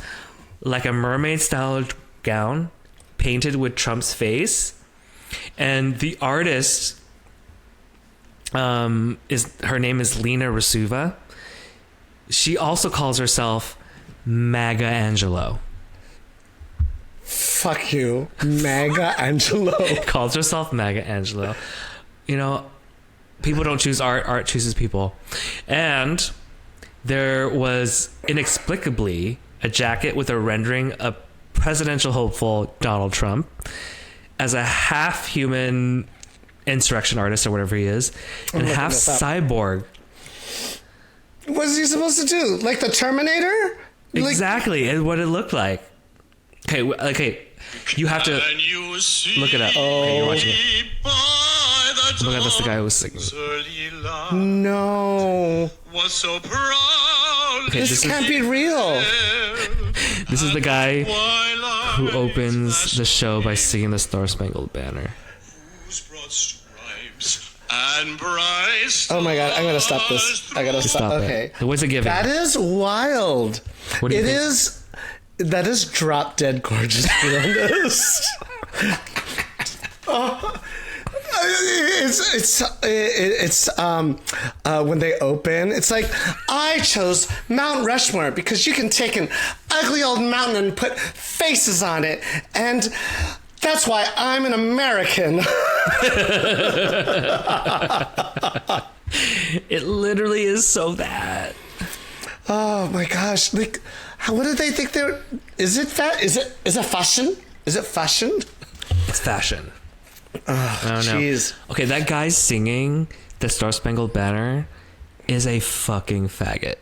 like a mermaid-style gown painted with Trump's face, and the artist her name is Lena Rasuva. She also calls herself MAGA Angelo. Fuck you, MAGA Angelo. Calls herself MAGA Angelo. You know, people don't choose art chooses people. And there was inexplicably a jacket with a rendering of presidential hopeful Donald Trump as a half human insurrection artist or whatever he is, and half cyborg. What's he supposed to do? Like the Terminator? Exactly, and what it looked like. Okay, you have to look it up. Okay, you're watching it. Oh my God, that's the guy who was singing. No. Okay, this can't be real. This is the guy who opens the show by singing the Star Spangled Banner. Oh my God, I'm gonna stop this. I gotta stop. Okay. What's it giving? That is wild. What do you think? That is drop dead gorgeous realness. It's when they open, it's like, I chose Mount Rushmore because you can take an ugly old mountain and put faces on it, and that's why I'm an American. It literally is so bad. Oh my gosh! Like, what did they think they were? Is it fashion? Is it fashion? It's fashion. Oh, I don't know. Jeez. Okay, that guy singing the Star Spangled Banner is a fucking faggot.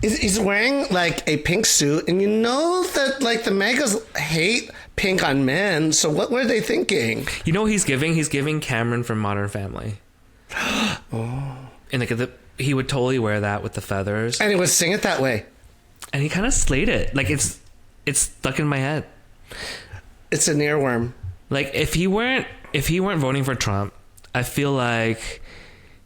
He's wearing like a pink suit, and you know that like the MAGAs hate pink on men. So what were they thinking? You know what he's giving? He's giving Cameron from Modern Family. Oh. And like he would totally wear that with the feathers. And he would sing it that way. And he kind of slayed it. Like it's stuck in my head. It's an earworm. Like if he weren't voting for Trump, I feel like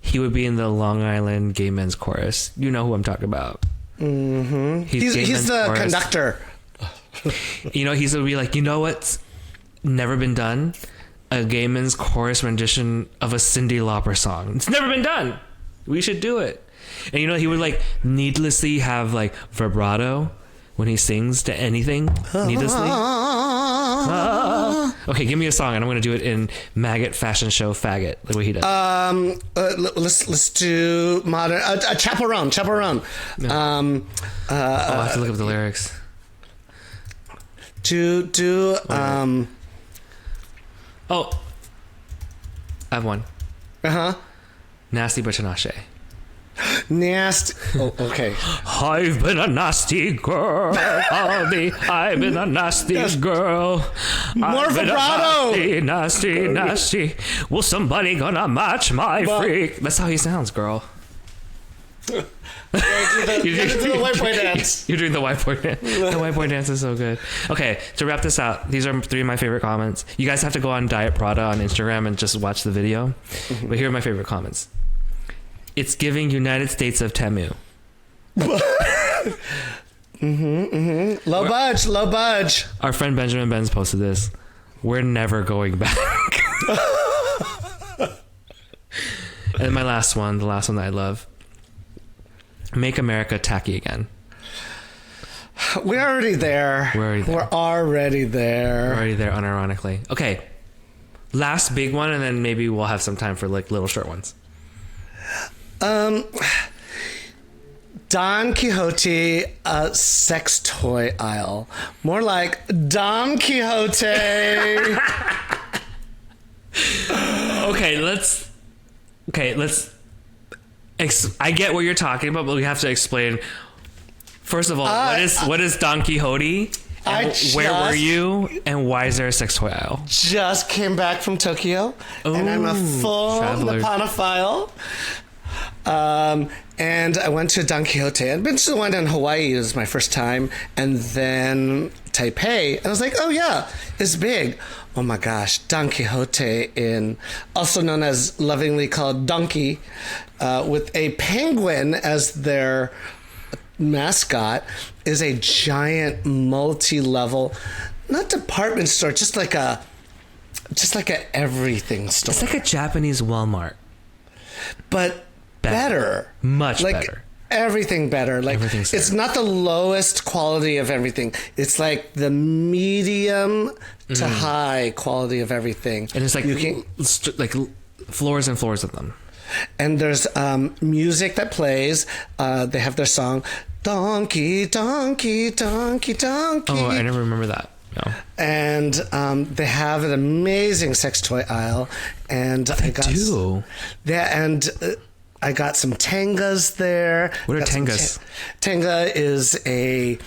he would be in the Long Island Gay Men's Chorus. You know who I'm talking about. Mm-hmm. He's the chorus. Conductor. You know, he's gonna be like, you know what's never been done? A Gay Men's Chorus rendition of a Cyndi Lauper song. It's never been done. We should do it. And you know, he would like needlessly have like vibrato when he sings to anything needlessly. Okay, give me a song and I'm gonna do it in Maggot Fashion Show Faggot, the way he does. Let's do modern Chaperone. No. I have to look up the lyrics. Oh, I have one. Nasty but Tinashe. Nasty. Oh, okay. I've been a nasty girl. I've been a nasty girl. More vibrato. Nasty. Well, somebody gonna match my freak. That's how he sounds, girl. You're doing the white boy dance. You're doing the white boy dance. The white boy dance is so good. Okay, to wrap this out, these are 3 of my favorite comments. You guys have to go on Diet Prada on Instagram and just watch the video. Mm-hmm. But here are my favorite comments. It's giving United States of Temu. Low budge. Our friend Benjamin Benz posted this. We're never going back. And my last one, the last one that I love. Make America tacky again. We're already there. We're already there. We're already there, unironically. Okay. Last big one, and then maybe we'll have some time for like little short ones. Don Quixote, sex toy aisle. More like Don Quixote. Okay, let's. I get what you're talking about, but we have to explain. First of all, what is Don Quixote? Where were you? And why is there a sex toy aisle? Just came back from Tokyo, and I'm a full Nippanophile. And I went to Don Quixote. I'd been to the one in Hawaii. It was my first time. And then Taipei. And I was like, oh, yeah, it's big. Oh, my gosh. Don Quixote, also known as lovingly called Donkey, with a penguin as their mascot, is a giant multi-level, not department store, just like a everything store. It's like a Japanese Walmart. But better. Much better. Everything better. Like, it's not the lowest quality of everything. It's like the medium to high quality of everything. And it's like like floors and floors of them. And there's music that plays. They have their song, Donkey, Donkey, Donkey, Donkey. Oh, I never remember that. No. And they have an amazing sex toy aisle. And I do. Yeah, and I got some Tengas there. What are Tengas? Tenga is they're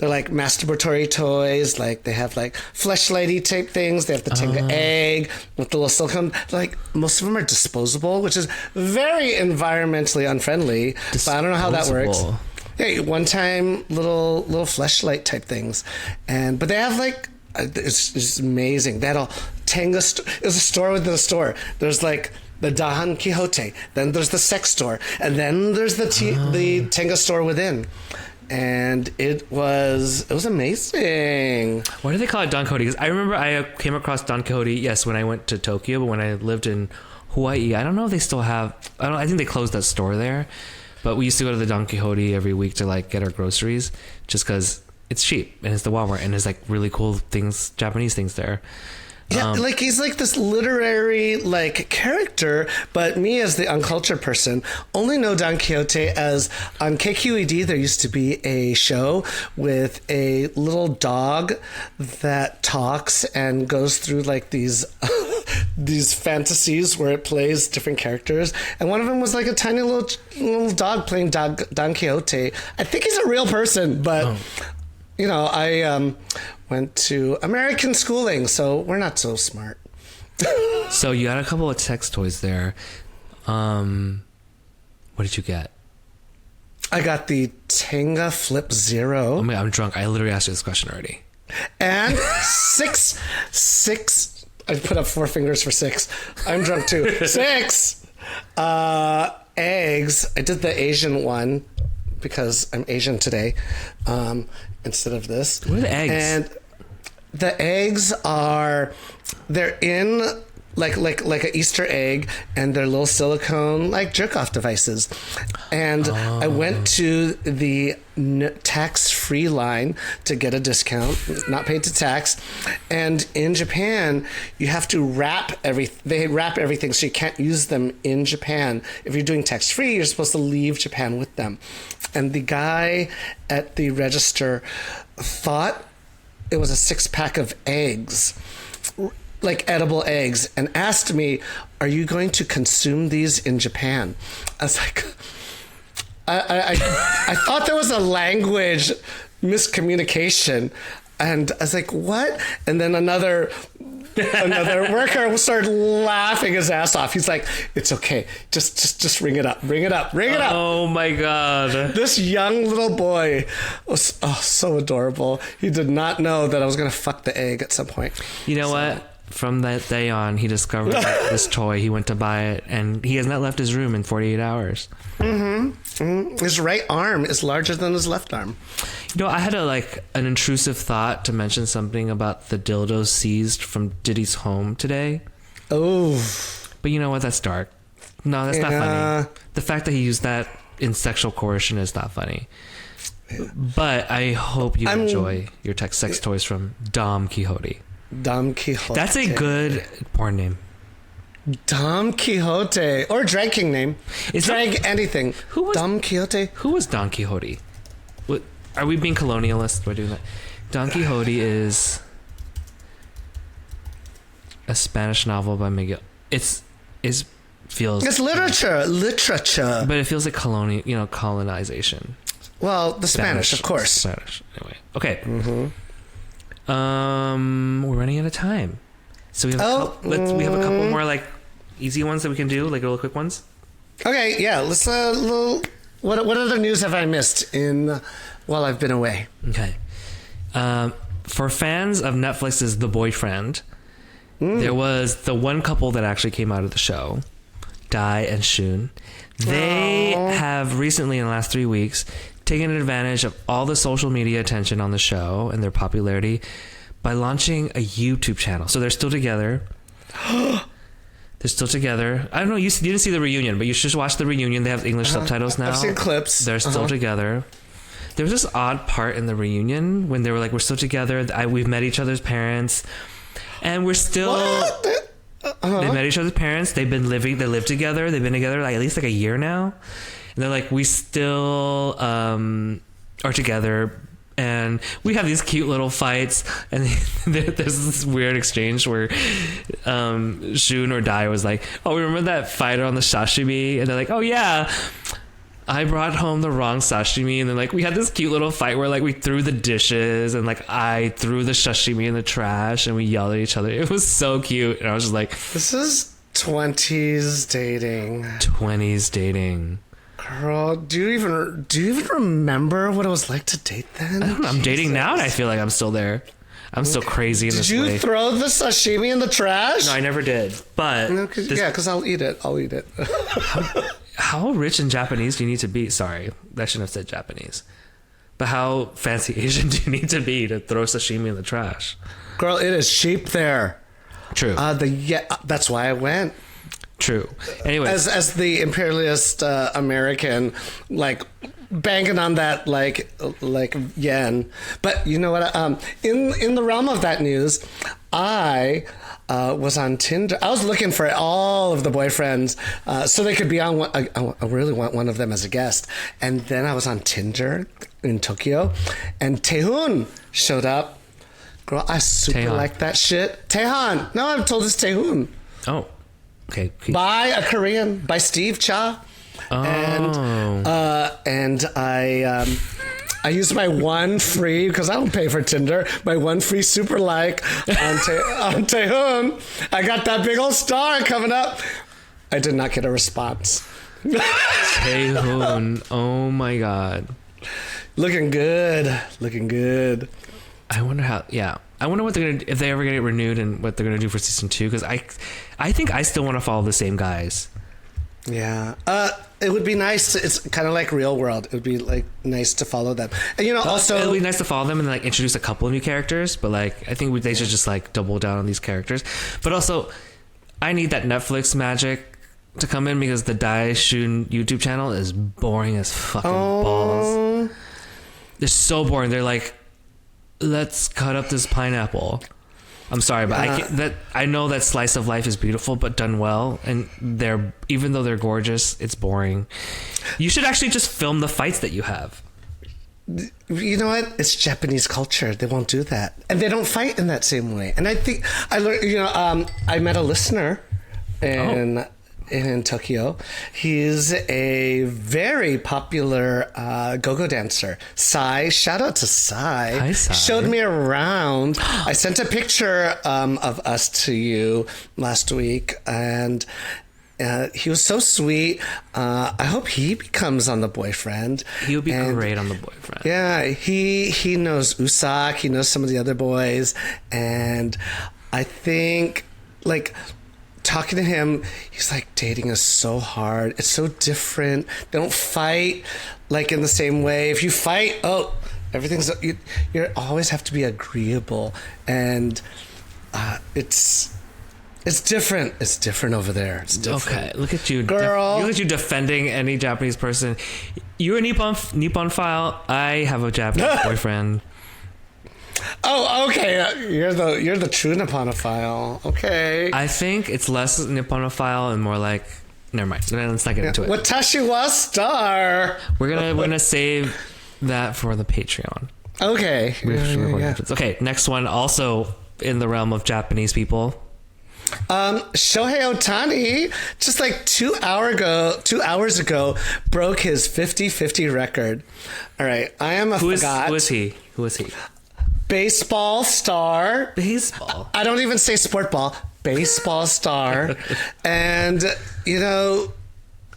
like masturbatory toys. Like they have like fleshlighty type things. They have the Tenga egg with the little silicone. Like most of them are disposable, which is very environmentally unfriendly. But I don't know how that works. Yeah, one-time little fleshlight type things, but they have like it's amazing. That Tenga is a store within a store. There's like the Don Quixote, then there's the sex store, and then there's the Tenga store within. And it was amazing. Why do they call it Don Quixote? Because I remember I came across Don Quixote, yes, when I went to Tokyo, but when I lived in Hawaii, I don't know if they still have. I think they closed that store there, but we used to go to the Don Quixote every week to like get our groceries, just because it's cheap and it's the Walmart and there's like really cool things, Japanese things there. Yeah, like he's like this literary like character, but me as the uncultured person only know Don Quixote as on KQED there used to be a show with a little dog that talks and goes through like these these fantasies where it plays different characters, and one of them was like a tiny little dog playing Don Quixote. I think he's a real person, but you know, I went to American schooling, so we're not so smart. So you got a couple of sex toys there. What did you get? I got the Tenga Flip Zero. Oh my God, I'm drunk. I literally asked you this question already. And six. I put up 4 fingers for 6. I'm drunk too. 6 eggs. I did the Asian one because I'm Asian today. Instead of this. What are the eggs? And the eggs they're in like an Easter egg, and they're little silicone like jerk-off devices. And I went to the tax-free line to get a discount, not paid to tax. And in Japan, you have to they wrap everything, so you can't use them in Japan. If you're doing tax-free, you're supposed to leave Japan with them. And the guy at the register thought it was a 6-pack of eggs, like edible eggs, and asked me, "Are you going to consume these in Japan?" I was like, I thought there was a language miscommunication, and I was like, "What?" And then another Another worker started laughing his ass off. He's like, "It's okay. Just ring it up. Ring it up. Ring it up." Oh my God. This young little boy was so adorable. He did not know that I was going to fuck the egg at some point. You know what? From that day on, he discovered this toy. He went to buy it, and he has not left his room in 48 hours. His right arm is larger than his left arm. You know, I had an intrusive thought to mention something about the dildos seized from Diddy's home today. Oh. But you know what? That's dark. No, that's not funny. The fact that he used that in sexual coercion is not funny. Yeah. But I hope you enjoy your sex toys from Dom Quixote. Dom Quixote. That's a good porn name. Dom Quixote. Or drag king name. Drag anything. Dom Quixote. Who was Don Quixote? What, are we being colonialist by doing that? Don Quixote is a Spanish novel by Miguel. It's literature. But it feels like colonization. Well, the Spanish, of course. Spanish. Anyway. Okay. We're running out of time. So we have we have a couple more easy ones that we can do, little quick ones. Okay, yeah. Let's what other news have I missed while I've been away? Okay. For fans of Netflix's The Boyfriend, there was the one couple that actually came out of the show, Dai and Shun. They have recently, in the last 3 weeks, taken advantage of all the social media attention on the show and their popularity by launching a YouTube channel. So they're still together. I don't know. You didn't see the reunion, but you should watch the reunion. They have English subtitles now. I've seen clips. They're still together. There was this odd part in the reunion when they were like, "We're still together. We've met each other's parents, and we're still." What? They met each other's parents. They live together. They've been together at least a year now. And they're like, we still are together, and we have these cute little fights. And there's this weird exchange where Shun or Dai was like, "Oh, remember that fight on the sashimi?" And they're like, "Oh yeah, I brought home the wrong sashimi." And then we had this cute little fight where we threw the dishes, and I threw the sashimi in the trash, and we yelled at each other. It was so cute, and I was just like, "This is 20s dating." 20s dating. Girl, do you even remember what it was like to date then? I don't know. I'm dating now, and I feel like I'm still there. I'm still crazy in this way. Did you throw the sashimi in the trash? No, I never did. But because I'll eat it. How rich and Japanese do you need to be? Sorry, I shouldn't have said Japanese. But how fancy Asian do you need to be to throw sashimi in the trash? Girl, it is cheap there. True. That's why I went. True. Anyway, as the imperialist American, banking on that yen. But you know what? In the realm of that news, I was on Tinder. I was looking for all of the boyfriends so they could be on one. I really want one of them as a guest. And then I was on Tinder in Tokyo, and Taehoon showed up. Girl, I super like that shit. Taehan. No, I've told this Taehoon. Oh. Okay. By a Korean, by Steve Cha. Oh. And I used my one free, because I don't pay for Tinder, my one free super like on Taehoon. I got that big old star coming up. I did not get a response. Taehoon. Oh my God. Looking good. I wonder I wonder what they're gonna, if they ever get it renewed, and what they're gonna do for season 2. Because I think I still want to follow the same guys. Yeah. It would be nice. It's kind of like Real World. It would be nice to follow them. And also it would be nice to follow them and introduce a couple of new characters. But I think they should just double down on these characters. But also, I need that Netflix magic to come in, because the Dai Shun YouTube channel is boring as fucking balls. They're so boring. They're like, let's cut up this pineapple. I'm sorry, but I know that slice of life is beautiful, but done well, and even though they're gorgeous, it's boring. You should actually just film the fights that you have. You know what? It's Japanese culture. They won't do that, and they don't fight in that same way. And I think I learned. I met a listener, and in Tokyo. He's a very popular go-go dancer. Sai, shout out to Sai. Hi, Sai. Showed me around. I sent a picture of us to you last week, and he was so sweet. I hope he becomes on The Boyfriend. He would be great on The Boyfriend. Yeah, he knows Usak. He knows some of the other boys, and I think like talking to him, he's like, dating is so hard. It's so different. They don't fight like in the same way. If you fight, everything's you always have to be agreeable, and it's different. It's different over there. It's different. Okay, look at you, girl. Look at you defending any Japanese person. You're a Nippon file. I have a Japanese boyfriend. Oh, okay. You're the true Nipponophile. Okay. I think it's less Nipponophile and more like. Never mind. Let's not get into it. Watashi wa star. We're gonna save that for the Patreon. Okay. Yeah. Okay. Next one, also in the realm of Japanese people. Shohei Ohtani, just like 2 hours ago, broke his 50-50 record. All right, I am a Who forgot. is he? Baseball star. Baseball. I don't even say sport ball. Baseball star. And,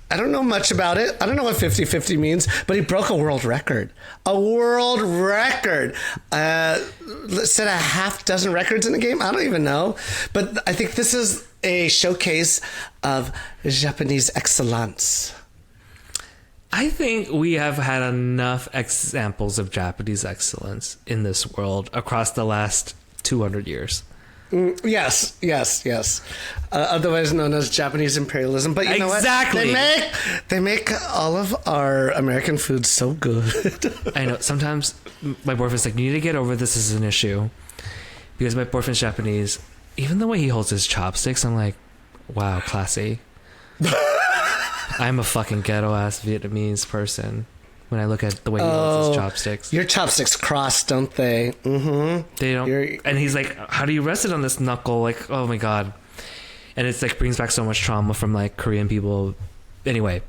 I don't know much about it. I don't know what 50-50 means, but he broke a world record. A world record. Said a half dozen records in the game? I don't even know. But I think this is a showcase of Japanese excellence. I think we have had enough examples of Japanese excellence in this world across the last 200 years. Yes. Otherwise known as Japanese imperialism. But you know what? Exactly. They make all of our American food so good. I know. Sometimes my boyfriend's like, you need to get over this as an issue. Because my boyfriend's Japanese. Even the way he holds his chopsticks, I'm like, wow, classy. I'm a fucking ghetto-ass Vietnamese person when I look at the way he holds his chopsticks. Your chopsticks cross, don't they? Mm-hmm. They don't. And he's like, how do you rest it on this knuckle? Like, oh my God. And it's like brings back so much trauma from like Korean people. Anyway,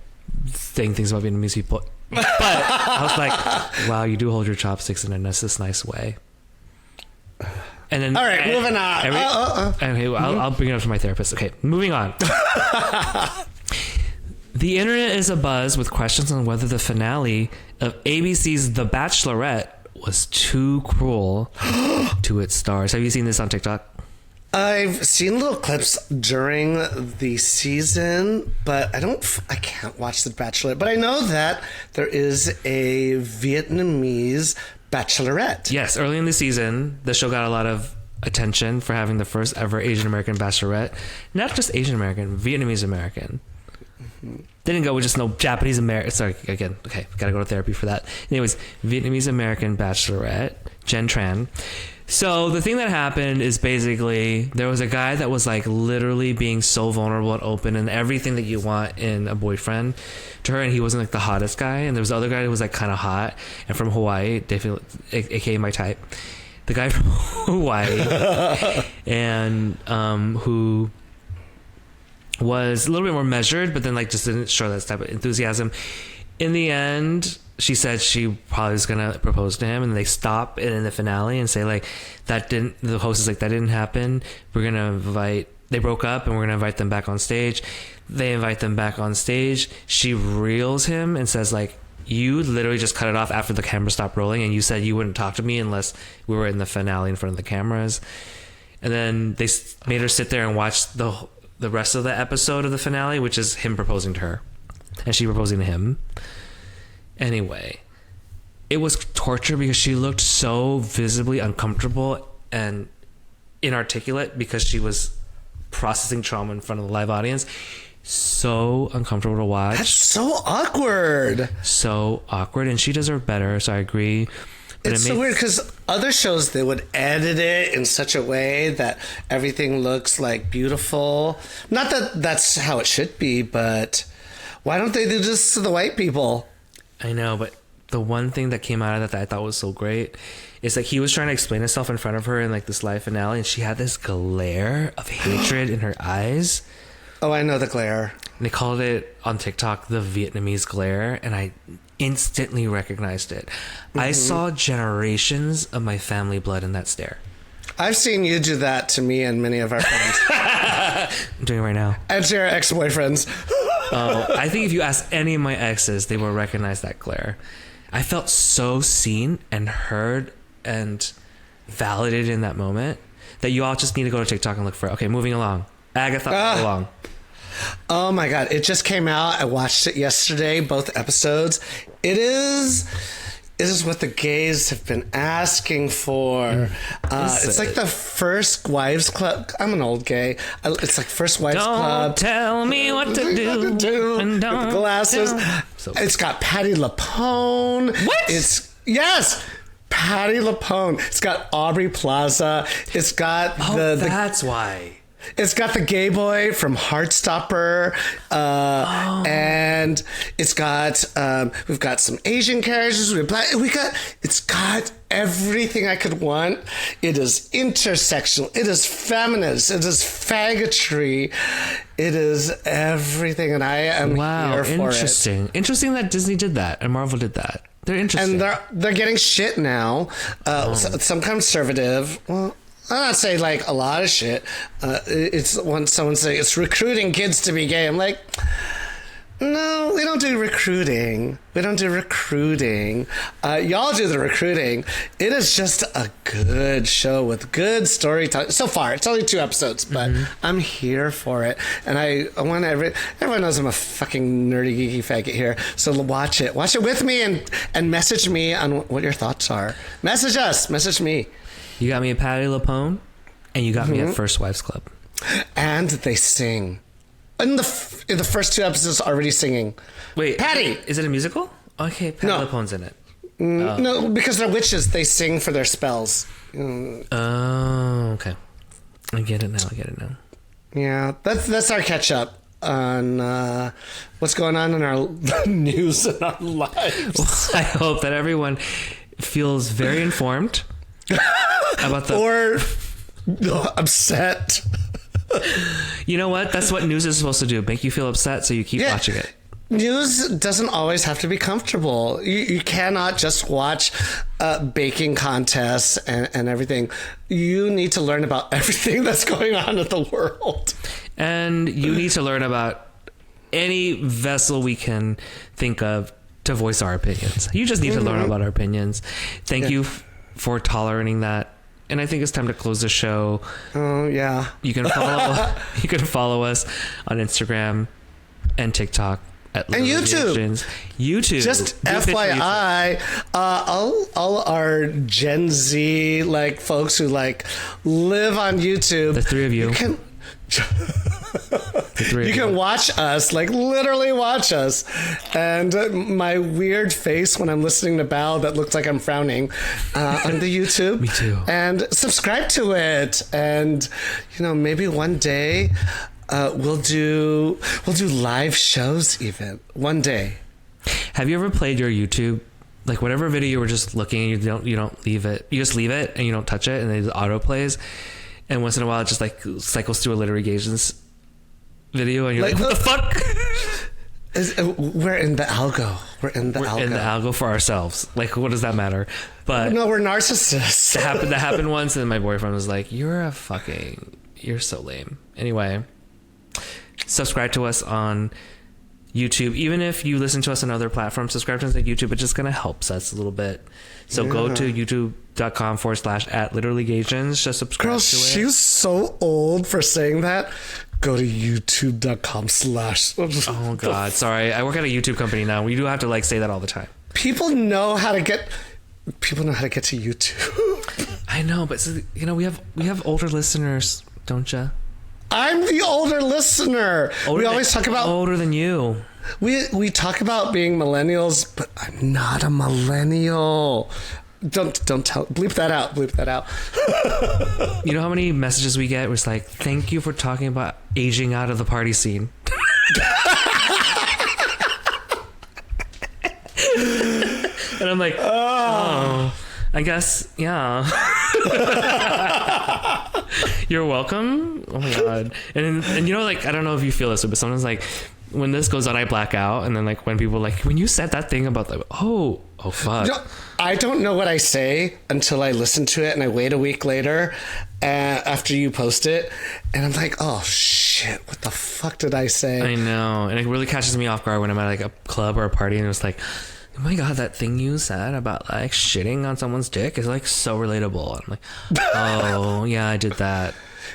saying things about Vietnamese people. But I was like, wow, you do hold your chopsticks in this nice way. And then, all right, moving on. Okay, well, I'll bring it up to my therapist. Okay, moving on. The internet is abuzz with questions on whether the finale of ABC's The Bachelorette was too cruel to its stars. Have you seen this on TikTok? I've seen little clips during the season, but I can't watch The Bachelorette. But I know that there is a Vietnamese Bachelorette. Yes, early in the season, the show got a lot of attention for having the first ever Asian American Bachelorette. Not just Asian American, Vietnamese American. They didn't go with just no Japanese American. Sorry, again. Okay, gotta go to therapy for that. Anyways, Vietnamese American Bachelorette, Jen Tran. So the thing that happened is basically there was a guy that was like literally being so vulnerable and open and everything that you want in a boyfriend to her, and he wasn't like the hottest guy. And there was the other guy who was like kind of hot and from Hawaii, definitely, aka my type. The guy from Hawaii, and who was a little bit more measured, but then like just didn't show that type of enthusiasm. In the end, she said she probably was gonna propose to him, and they stop it in the finale and say like the host is like, that didn't happen. They broke up and we're gonna invite them back on stage. They invite them back on stage. She reels him and says like, you literally just cut it off after the camera stopped rolling, and you said you wouldn't talk to me unless we were in the finale in front of the cameras. And then they made her sit there and watch the rest of the episode of the finale, which is him proposing to her and she proposing to him. Anyway, it was torture because she looked so visibly uncomfortable and inarticulate because she was processing trauma in front of the live audience. So uncomfortable to watch. That's so awkward. So awkward, and she deserved better, so I agree. But it's so weird because other shows, they would edit it in such a way that everything looks like beautiful. Not that that's how it should be, but why don't they do this to the white people? I know, but the one thing that came out of that I thought was so great is like he was trying to explain himself in front of her in like this live finale, and she had this glare of hatred in her eyes. Oh, I know the glare. They called it on TikTok the Vietnamese glare, and I instantly recognized it. I saw generations of my family blood in that stare. I've seen you do that to me and many of our friends. I'm doing it right now. And to our ex-boyfriends. Oh, I think if you ask any of my exes, they will recognize that glare. I felt so seen and heard and validated in that moment that you all just need to go to TikTok and look for it. Okay, moving along. Agatha, along. Oh my God. It just came out. I watched it yesterday, both episodes. It is what the gays have been asking for. It's like the First Wives Club. I'm an old gay. It's like First Wives Club. Don't tell me what to do. And don't with glasses. So it's got Patti LuPone. What? Yes. Patti LuPone. It's got Aubrey Plaza. It's got that's why. It's got the gay boy from Heartstopper, and it's got we've got some Asian characters. It's got everything I could want. It is intersectional. It is feminist. It is faggotry. It is everything, and I am here for interesting. Interesting that Disney did that and Marvel did that. They're interesting, and they're getting shit now. Some conservative. Well, I'm not saying like a lot of shit. It's when someone say it's recruiting kids to be gay. I'm like, no, we don't do recruiting. We don't do recruiting. Y'all do the recruiting. It is just a good show with good storytelling. So far, it's only 2 episodes, but I'm here for it. And I want everyone knows I'm a fucking nerdy, geeky faggot here. So watch it. Watch it with me and message me on what your thoughts are. Message us. Message me. You got me at Patti LuPone, and you got me at First Wives Club. And they sing. In the first 2 episodes, already singing. Wait, Patty! Is it a musical? Okay, Patti LuPone's in it. No, because they're witches. They sing for their spells. Oh, okay. I get it now. Yeah, that's our catch up on what's going on in our news and our lives. Well, I hope that everyone feels very informed about or upset. You know what? That's what news is supposed to do. Make you feel upset so you keep watching it. News doesn't always have to be comfortable. You cannot just watch baking contests and everything. You need to learn about everything that's going on in the world. And you need to learn about any vessel we can think of to voice our opinions. You just need to learn about our opinions. Thank you for tolerating that. And I think it's time to close the show. Oh yeah. You can follow us on Instagram and TikTok at and YouTube. Just FYI, all our Gen Z like folks who like live on YouTube. The 3 of you. You can watch us, like literally watch us. And my weird face when I'm listening to Bao that looks like I'm frowning on the YouTube. Me too. And subscribe to it. And, maybe one day we'll do live shows even. One day. Have you ever played your YouTube? Like whatever video you were just looking and you don't leave it. You just leave it and you don't touch it and it auto plays. And once in a while, it just like cycles through a Literary Gations video, and you're like, "What the fuck?" We're in the algo. We're in the algo for ourselves. Like, what does that matter? But no, we're narcissists. That happened once, and my boyfriend was like, "You're so lame." Anyway, subscribe to us on YouTube. Even if you listen to us on other platforms, subscribe to us on YouTube. It's just gonna help us a little bit. So go to youtube.com/@literallygations. Just subscribe to it. She's so old for saying that. Go to youtube.com/ Oh God, sorry. I work at a YouTube company now. We do have to like say that all the time. People know how to get to YouTube. I know, but we have older listeners, don't you? I'm the older listener. We always talk about older than you. We talk about being millennials, but I'm not a millennial. Don't tell. Bleep that out. You know how many messages we get? It's like, thank you for talking about aging out of the party scene. And I'm like, oh, I guess, yeah. You're welcome. Oh my god. And you know, like, I don't know if you feel this way, but sometimes like when this goes on, I black out, and then like when people like when you said that thing about the oh fuck. No, I don't know what I say until I listen to it, and I wait a week later after you post it, and I'm like, oh shit, what the fuck did I say? I know, and it really catches me off guard when I'm at like a club or a party, and it's like, oh my god, that thing you said about like shitting on someone's dick is like so relatable. I'm like, oh yeah, I did that.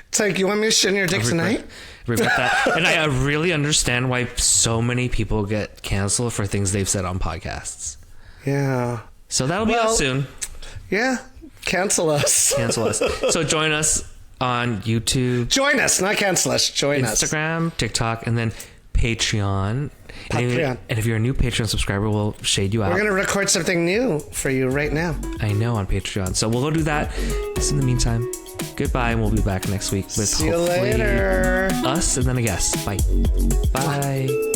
It's like, you want me to shit in your dick tonight? Regret that. And I really understand why so many people get canceled for things they've said on podcasts. Yeah. So that'll be us soon. Yeah. Cancel us. Cancel us. So join us on YouTube. Join us, not cancel us. Join us. Instagram, TikTok, and then Patreon. Patreon. And if you're a new Patreon subscriber, we'll shade you out. We're going to record something new for you right now. I know, on Patreon. So we'll go do that. So in the meantime, goodbye, and we'll be back next week with See you later. us and then a guest. Bye. Bye.